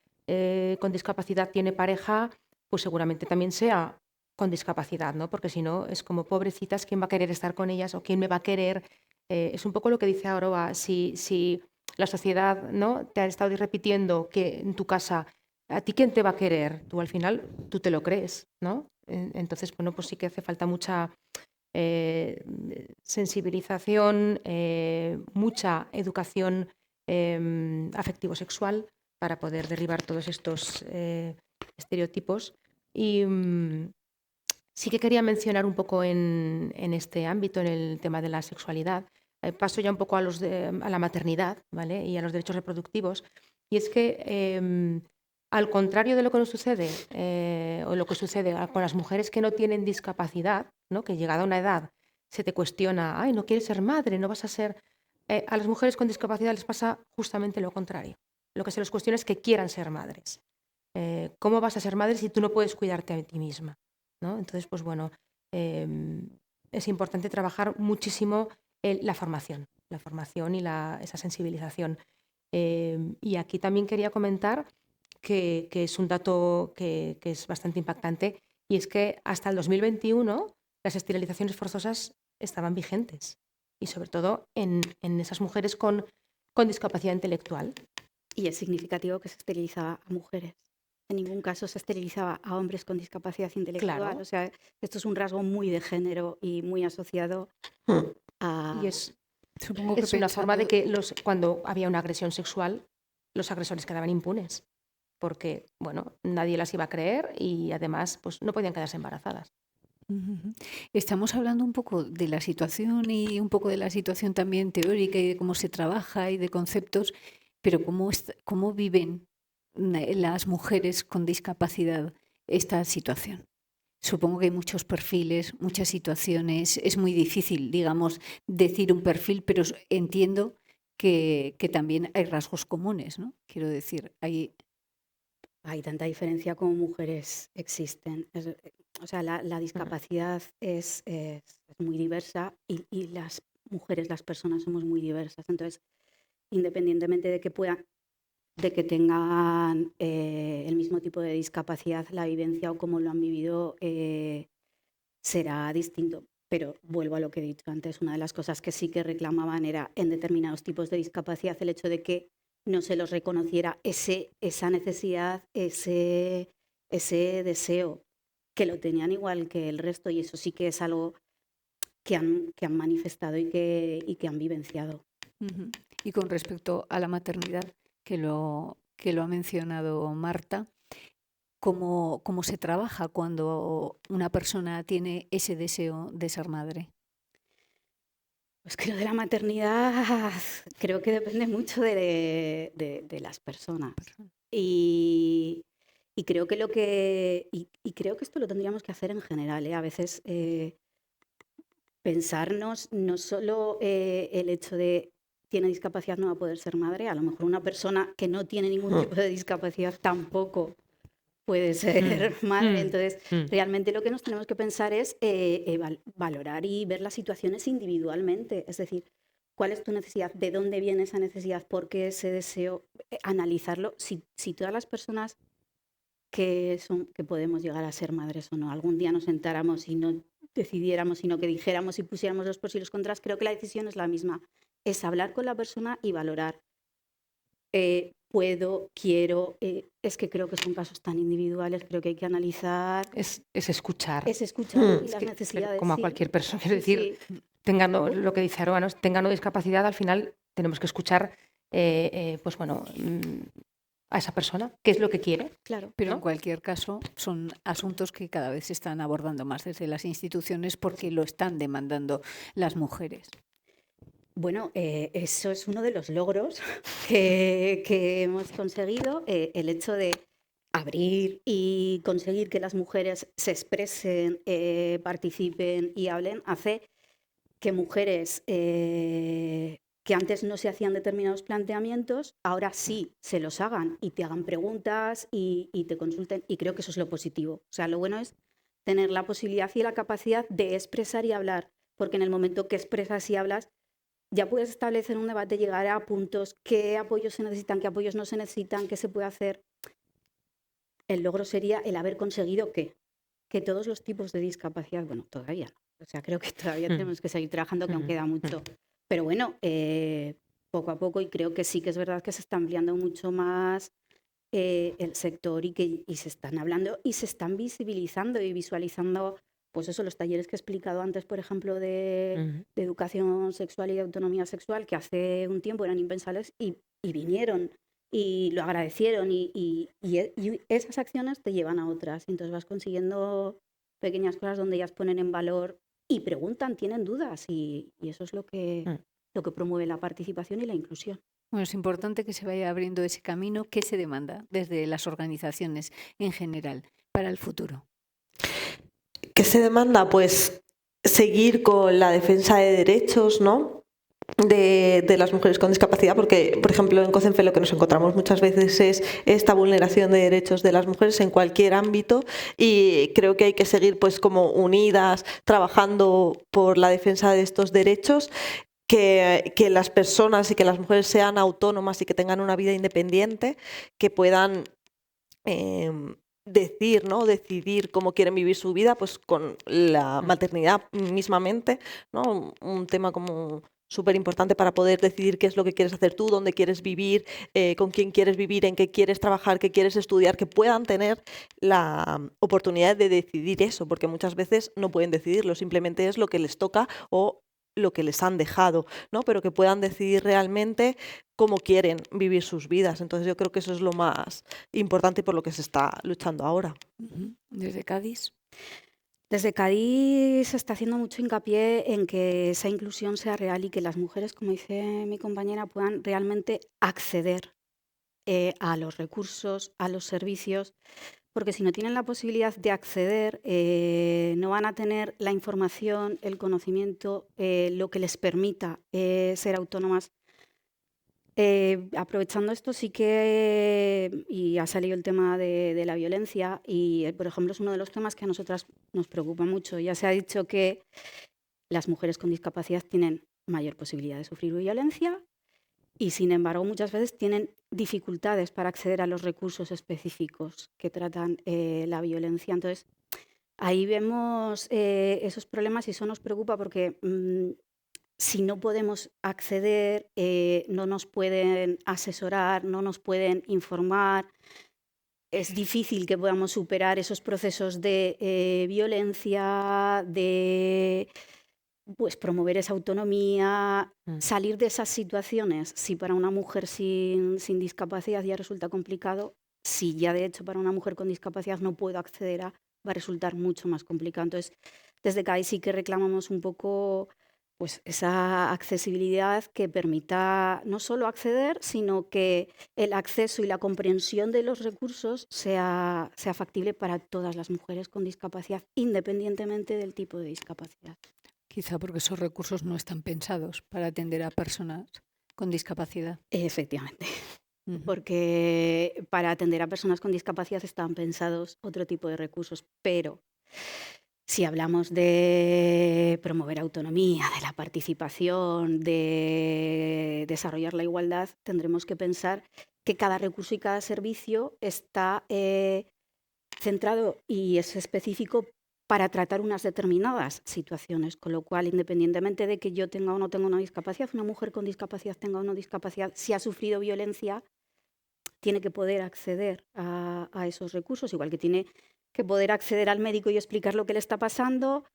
con discapacidad tiene pareja, pues seguramente también sea con discapacidad, ¿no? Porque si no, es como pobrecitas, ¿quién va a querer estar con ellas o quién me va a querer? Es un poco lo que dice Aroa, si la sociedad, ¿no? Te ha estado repitiendo que en tu casa, ¿a ti quién te va a querer? Tú al final, tú te lo crees, ¿no? Entonces, bueno, pues sí que hace falta mucha sensibilización, mucha educación afectivo-sexual para poder derribar todos estos estereotipos. Y sí que quería mencionar un poco en este ámbito, en el tema de la sexualidad, paso ya un poco a la maternidad, ¿vale? Y a los derechos reproductivos. Y es que al contrario de lo que nos sucede, o lo que sucede con las mujeres que no tienen discapacidad, ¿no? Que llegada a una edad se te cuestiona, ay, no quieres ser madre, no vas a ser... a las mujeres con discapacidad les pasa justamente lo contrario. Lo que se les cuestiona es que quieran ser madres. ¿Cómo vas a ser madre si tú no puedes cuidarte a ti misma? ¿No? Entonces, pues bueno, es importante trabajar muchísimo la formación y esa sensibilización. Y aquí también quería comentar que es un dato que es bastante impactante, y es que hasta el 2021 las esterilizaciones forzosas estaban vigentes, y sobre todo en esas mujeres con discapacidad intelectual. Y es significativo que se esterilizaba a mujeres. En ningún caso se esterilizaba a hombres con discapacidad intelectual. Claro. O sea, esto es un rasgo muy de género y muy asociado a... Y es una forma de que cuando había una agresión sexual, los agresores quedaban impunes, porque bueno, nadie las iba a creer y además pues, no podían quedarse embarazadas. Estamos hablando un poco de la situación y un poco de la situación también teórica y de cómo se trabaja y de conceptos, pero cómo viven las mujeres con discapacidad esta situación. Supongo que hay muchos perfiles, muchas situaciones. Es muy difícil, digamos, decir un perfil, pero entiendo que también hay rasgos comunes, ¿no? Quiero decir, hay tanta diferencia como mujeres existen. O sea, la discapacidad es muy diversa y las mujeres, las personas somos muy diversas. Entonces, independientemente de que tengan el mismo tipo de discapacidad, la vivencia o cómo lo han vivido será distinto. Pero vuelvo a lo que he dicho antes, una de las cosas que sí que reclamaban era en determinados tipos de discapacidad el hecho de que no se los reconociera esa necesidad, ese deseo, que lo tenían igual que el resto, y eso sí que es algo que han manifestado y que han vivenciado. Ujú. Y con respecto a la maternidad, que lo ha mencionado Marta, ¿cómo se trabaja cuando una persona tiene ese deseo de ser madre? Pues creo de la maternidad, creo que depende mucho de las personas. Y creo que y creo que esto lo tendríamos que hacer en general, ¿eh? A veces pensarnos no solo el hecho de tiene discapacidad no va a poder ser madre, a lo mejor una persona que no tiene ningún tipo de discapacidad tampoco puede ser madre. Entonces, realmente lo que nos tenemos que pensar es valorar y ver las situaciones individualmente. Es decir, ¿cuál es tu necesidad? ¿De dónde viene esa necesidad? ¿Por qué ese deseo? Analizarlo. Si todas las personas que podemos llegar a ser madres o no, algún día nos sentáramos y no decidiéramos, sino que dijéramos y pusiéramos los pros y los contras, creo que la decisión es la misma. Es hablar con la persona y valorar. Puedo, quiero, es que creo que son casos tan individuales, creo que hay que analizar. Es escuchar. Es escuchar y las necesidades. Como a sí. cualquier persona. Es Sí, decir, sí. tengando lo que dice Aroa, ¿no? Tengando discapacidad, al final tenemos que escuchar pues bueno, a esa persona, qué es lo que quiere. Claro. Pero ¿no? en cualquier caso son asuntos que cada vez se están abordando más desde las instituciones porque lo están demandando las mujeres. Bueno, eso es uno de los logros que hemos conseguido, el hecho de abrir y conseguir que las mujeres se expresen, participen y hablen, hace que mujeres que antes no se hacían determinados planteamientos, ahora sí se los hagan y te hagan preguntas y te consulten, y creo que eso es lo positivo. O sea, lo bueno es tener la posibilidad y la capacidad de expresar y hablar, porque en el momento que expresas y hablas, ya puedes establecer un debate, llegar a puntos, qué apoyos se necesitan, qué apoyos no se necesitan, qué se puede hacer. El logro sería el haber conseguido que todos los tipos de discapacidad, bueno, todavía no. O sea, creo que todavía tenemos que seguir trabajando, que aún queda mucho. Pero bueno, poco a poco, y creo que sí que es verdad que se está ampliando mucho más el sector y se están hablando y se están visibilizando y visualizando, pues eso, los talleres que he explicado antes, por ejemplo, de educación sexual y de autonomía sexual, que hace un tiempo eran impensables y vinieron y lo agradecieron y esas acciones te llevan a otras. Entonces vas consiguiendo pequeñas cosas donde ellas ponen en valor y preguntan, tienen dudas y eso es lo que promueve la participación y la inclusión. Bueno, es importante que se vaya abriendo ese camino que se demanda desde las organizaciones en general para el futuro. ¿Qué se demanda? Pues seguir con la defensa de derechos, ¿no? De las mujeres con discapacidad, porque, por ejemplo, en COCENFE lo que nos encontramos muchas veces es esta vulneración de derechos de las mujeres en cualquier ámbito, y creo que hay que seguir pues como unidas, trabajando por la defensa de estos derechos, que las personas y que las mujeres sean autónomas y que tengan una vida independiente, que puedan decidir cómo quieren vivir su vida, pues con la maternidad mismamente, ¿no? Un tema como súper importante para poder decidir qué es lo que quieres hacer tú, dónde quieres vivir, con quién quieres vivir, en qué quieres trabajar, qué quieres estudiar, que puedan tener la oportunidad de decidir eso, porque muchas veces no pueden decidirlo, simplemente es lo que les toca o lo que les han dejado, ¿no? Pero que puedan decidir realmente cómo quieren vivir sus vidas. Entonces yo creo que eso es lo más importante y por lo que se está luchando ahora. ¿Desde Cádiz? Desde Cádiz se está haciendo mucho hincapié en que esa inclusión sea real y que las mujeres, como dice mi compañera, puedan realmente acceder a los recursos, a los servicios, porque si no tienen la posibilidad de acceder, no van a tener la información, el conocimiento, lo que les permita ser autónomas. Aprovechando esto, sí que, y ha salido el tema de la violencia, y por ejemplo es uno de los temas que a nosotras nos preocupa mucho. Ya se ha dicho que las mujeres con discapacidad tienen mayor posibilidad de sufrir violencia y, sin embargo, muchas veces tienen dificultades para acceder a los recursos específicos que tratan la violencia. Entonces, Ahí vemos esos problemas y eso nos preocupa porque si no podemos acceder, no nos pueden asesorar, no nos pueden informar. Es difícil que podamos superar esos procesos de violencia, de pues, promover esa autonomía, salir de esas situaciones. Si para una mujer sin discapacidad ya resulta complicado, si ya de hecho para una mujer con discapacidad no puedo acceder a, va a resultar mucho más complicado. Entonces, desde CAI sí que reclamamos un poco pues, esa accesibilidad que permita no solo acceder, sino que el acceso y la comprensión de los recursos sea factible para todas las mujeres con discapacidad, independientemente del tipo de discapacidad. Quizá porque esos recursos no están pensados para atender a personas con discapacidad. Efectivamente, porque para atender a personas con discapacidad están pensados otro tipo de recursos, pero si hablamos de promover autonomía, de la participación, de desarrollar la igualdad, tendremos que pensar que cada recurso y cada servicio está centrado y es específico para tratar unas determinadas situaciones, con lo cual, independientemente de que yo tenga o no tenga una discapacidad, una mujer con discapacidad tenga o no discapacidad, si ha sufrido violencia, tiene que poder acceder a esos recursos, igual que tiene que poder acceder al médico y explicar lo que le está pasando.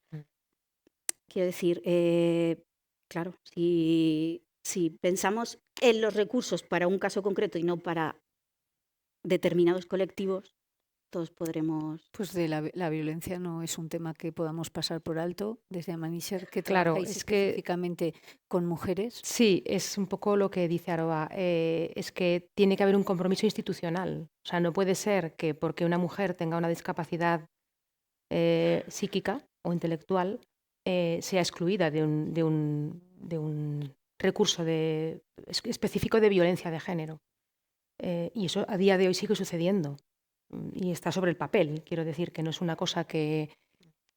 Quiero decir, claro, si pensamos en los recursos para un caso concreto y no para determinados colectivos, todos podremos... Pues la violencia no es un tema que podamos pasar por alto. Desde Amanisher, que Claro, trabajáis es que específicamente con mujeres. sí, es un poco lo que dice Aroa. Es que tiene que haber un compromiso institucional. O sea, no puede ser que porque una mujer tenga una discapacidad psíquica o intelectual sea excluida de un recurso específico de violencia de género. Y eso a día de hoy sigue sucediendo. Y está sobre el papel. Quiero decir que no es una cosa que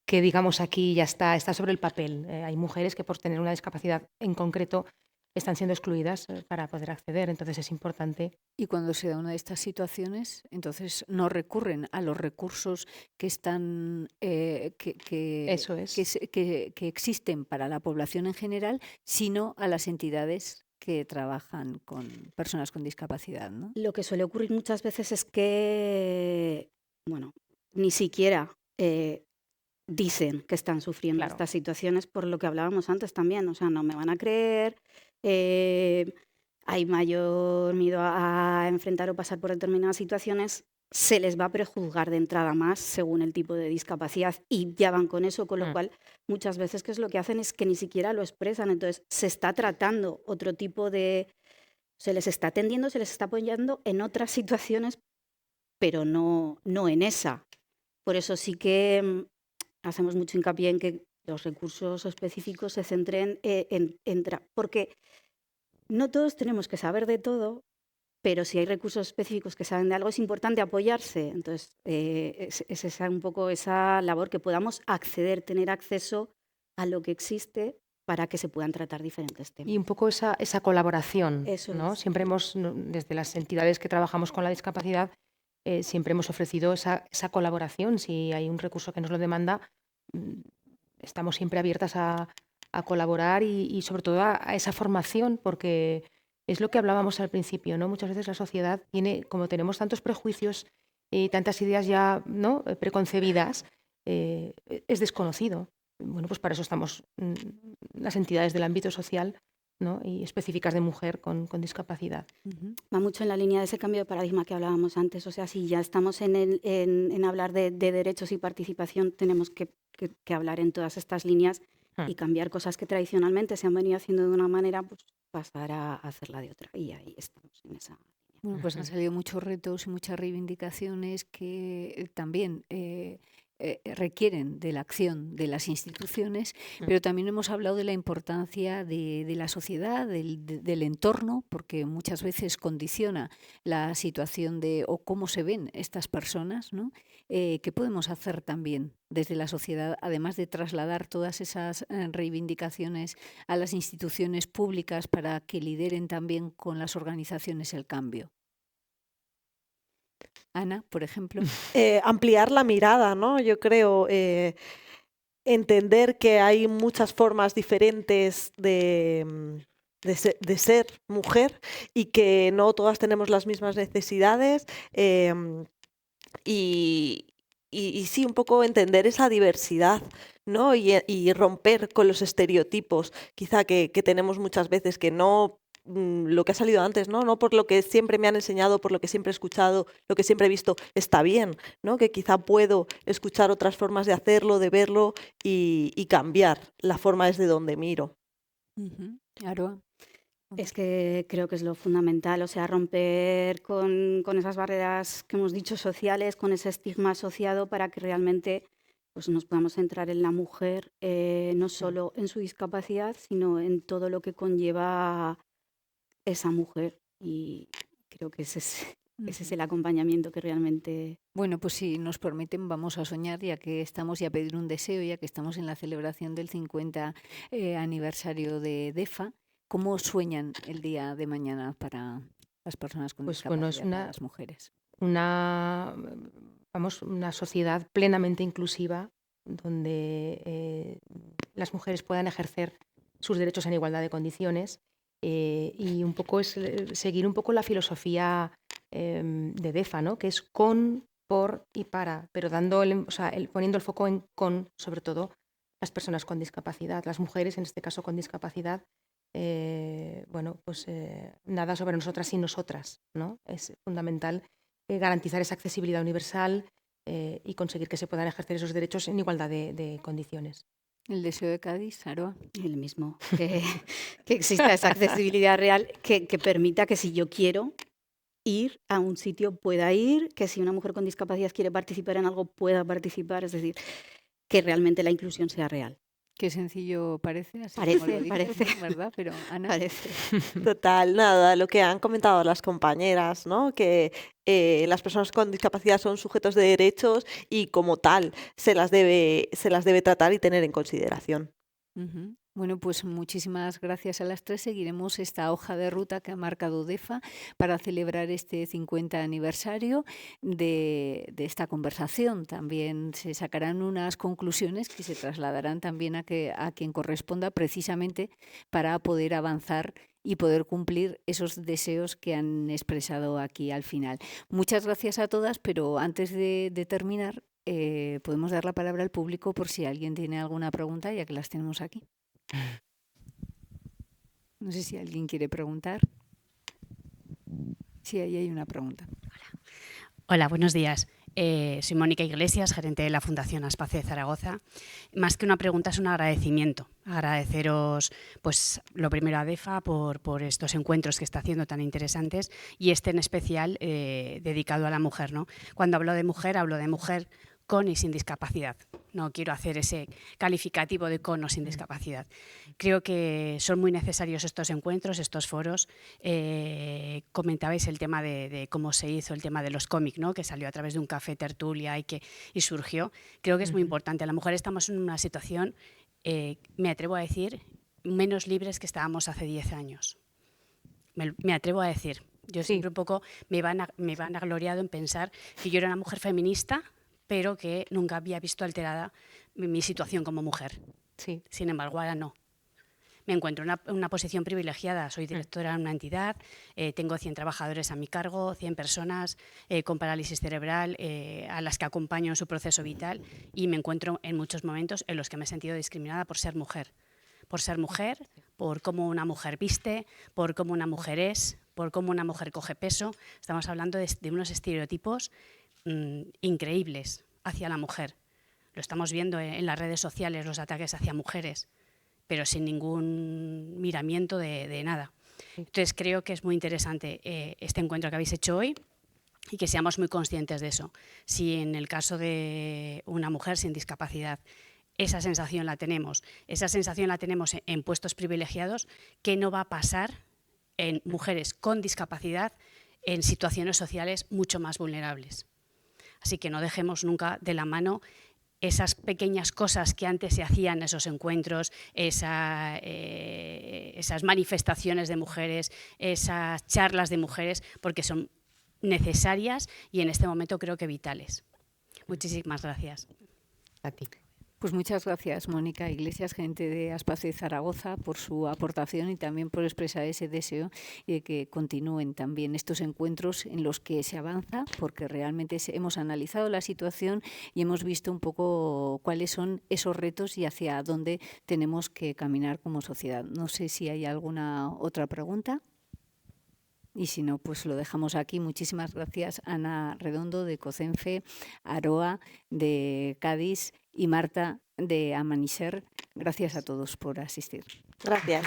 digamos aquí ya está sobre el papel. Hay mujeres que por tener una discapacidad en concreto están siendo excluidas para poder acceder, entonces es importante. Y cuando se da una de estas situaciones, entonces no recurren a los recursos que están Eso es. que existen para la población en general, sino a las entidades que trabajan con personas con discapacidad, ¿no? Lo que suele ocurrir muchas veces es que, bueno, ni siquiera dicen que están sufriendo Claro. estas situaciones por lo que hablábamos antes también. O sea, no me van a creer, hay mayor miedo a enfrentar o pasar por determinadas situaciones, se les va a prejuzgar de entrada más según el tipo de discapacidad y ya van con eso, con lo cual muchas veces que es lo que hacen es que ni siquiera lo expresan. Entonces se está tratando otro tipo de... Se les está atendiendo, se les está apoyando en otras situaciones, pero no en esa. Por eso sí que hacemos mucho hincapié en que los recursos específicos se centren porque no todos tenemos que saber de todo, pero si hay recursos específicos que saben de algo, es importante apoyarse. Entonces, es esa, un poco esa labor, que podamos acceder, tener acceso a lo que existe para que se puedan tratar diferentes temas. Y un poco esa colaboración, Eso ¿no? es. Siempre desde las entidades que trabajamos con la discapacidad, siempre hemos ofrecido esa colaboración. Si hay un recurso que nos lo demanda, estamos siempre abiertas a colaborar y sobre todo a esa formación, porque es lo que hablábamos al principio, ¿no? Muchas veces la sociedad tiene, como tenemos tantos prejuicios y tantas ideas ya, ¿no?, preconcebidas, es desconocido. Bueno, pues para eso estamos las entidades del ámbito social, ¿no?, y específicas de mujer con discapacidad. Va mucho en la línea de ese cambio de paradigma que hablábamos antes. O sea, si ya estamos en hablar de derechos y participación, tenemos que hablar en todas estas líneas y cambiar cosas que tradicionalmente se han venido haciendo de una manera, pues pasar a hacerla de otra. Y ahí estamos en esa línea. Bueno, pues han salido muchos retos y muchas reivindicaciones que también requieren de la acción de las instituciones, pero también hemos hablado de la importancia de la sociedad, del entorno, porque muchas veces condiciona la situación o cómo se ven estas personas, ¿no? ¿Qué podemos hacer también desde la sociedad, además de trasladar todas esas reivindicaciones a las instituciones públicas para que lideren también con las organizaciones el cambio? Ana, por ejemplo. Ampliar la mirada, ¿no? Yo creo, entender que hay muchas formas diferentes de ser mujer y que no todas tenemos las mismas necesidades, y sí, un poco entender esa diversidad, ¿no? Y romper con los estereotipos, quizá que tenemos muchas veces, que no lo que ha salido antes, ¿no? No por lo que siempre me han enseñado, por lo que siempre he escuchado, lo que siempre he visto, está bien, ¿no? Que quizá puedo escuchar otras formas de hacerlo, de verlo y cambiar la forma desde donde miro. Aroa. Es que creo que es lo fundamental, o sea, romper con esas barreras que hemos dicho sociales, con ese estigma asociado para que realmente pues, nos podamos centrar en la mujer, no solo en su discapacidad, sino en todo lo que conlleva esa mujer. Y creo que ese es el acompañamiento que realmente... Bueno, pues si nos permiten, vamos a soñar, ya que estamos, y a pedir un deseo, ya que estamos en la celebración del 50 aniversario de DEFA. ¿Cómo sueñan el día de mañana para las personas con discapacidad, es para las mujeres? una sociedad plenamente inclusiva donde las mujeres puedan ejercer sus derechos en igualdad de condiciones, y un poco es seguir un poco la filosofía de DEFA, ¿no? Que es con, por y para, pero poniendo el foco en con, sobre todo, las personas con discapacidad, las mujeres, en este caso con discapacidad. Nada sobre nosotras sin nosotras, ¿no? Es fundamental garantizar esa accesibilidad universal y conseguir que se puedan ejercer esos derechos en igualdad de condiciones. El deseo de Cádiz, Aroa. El mismo, que exista esa accesibilidad real que permita que si yo quiero ir a un sitio pueda ir, que si una mujer con discapacidad quiere participar en algo pueda participar, es decir, que realmente la inclusión sea real. Qué sencillo parece, así Parece, como lo dices, parece. ¿no? ¿Verdad? Pero Ana, Parece. Total, nada, lo que han comentado las compañeras, ¿no? Que las personas con discapacidad son sujetos de derechos y como tal se las debe tratar y tener en consideración. Ujú. Bueno, pues muchísimas gracias a las tres. Seguiremos esta hoja de ruta que ha marcado DEFA para celebrar este 50 aniversario de esta conversación. También se sacarán unas conclusiones que se trasladarán también a quien corresponda, precisamente para poder avanzar y poder cumplir esos deseos que han expresado aquí al final. Muchas gracias a todas, pero antes de terminar, podemos dar la palabra al público por si alguien tiene alguna pregunta, ya que las tenemos aquí. No sé si alguien quiere preguntar. Sí, ahí hay una pregunta. Hola, buenos días. Soy Mónica Iglesias, gerente de la Fundación Aspace de Zaragoza. Más que una pregunta, es un agradecimiento. Agradeceros, pues, lo primero a DEFA por estos encuentros que está haciendo tan interesantes y en especial dedicado a la mujer, ¿no? Cuando hablo de mujer con y sin discapacidad. No quiero hacer ese calificativo de con o sin discapacidad. Creo que son muy necesarios estos encuentros, estos foros. Comentabais el tema de cómo se hizo el tema de los cómics, ¿no? Que salió a través de un café tertulia y surgió. Creo que es muy importante. La mujer estamos en una situación, me atrevo a decir, menos libres que estábamos hace 10 años. Me atrevo a decir. Yo siempre un poco me van a gloriado en pensar que yo era una mujer feminista, pero que nunca había visto alterada mi situación como mujer. Sí. Sin embargo, ahora no. Me encuentro en una posición privilegiada. Soy directora de una entidad, tengo 100 trabajadores a mi cargo, 100 personas con parálisis cerebral a las que acompaño en su proceso vital y me encuentro en muchos momentos en los que me he sentido discriminada por ser mujer. Por ser mujer, por cómo una mujer viste, por cómo una mujer es, por cómo una mujer coge peso. Estamos hablando de unos estereotipos increíbles hacia la mujer. Lo estamos viendo en las redes sociales, los ataques hacia mujeres, pero sin ningún miramiento de nada. Entonces creo que es muy interesante este encuentro que habéis hecho hoy y que seamos muy conscientes de eso. Si en el caso de una mujer sin discapacidad esa sensación la tenemos en puestos privilegiados, ¿qué no va a pasar en mujeres con discapacidad en situaciones sociales mucho más vulnerables? Así que no dejemos nunca de la mano esas pequeñas cosas que antes se hacían en esos encuentros, esas manifestaciones de mujeres, esas charlas de mujeres, porque son necesarias y en este momento creo que vitales. Muchísimas gracias. A ti. Pues muchas gracias, Mónica Iglesias, gerente de Aspace Zaragoza, por su aportación y también por expresar ese deseo de que continúen también estos encuentros en los que se avanza, porque realmente hemos analizado la situación y hemos visto un poco cuáles son esos retos y hacia dónde tenemos que caminar como sociedad. No sé si hay alguna otra pregunta. Y si no, pues lo dejamos aquí. Muchísimas gracias, Ana Redondo, de COCENFE, Aroa, de Cádiz, y Marta, de Amanisher. Gracias a todos por asistir. Gracias.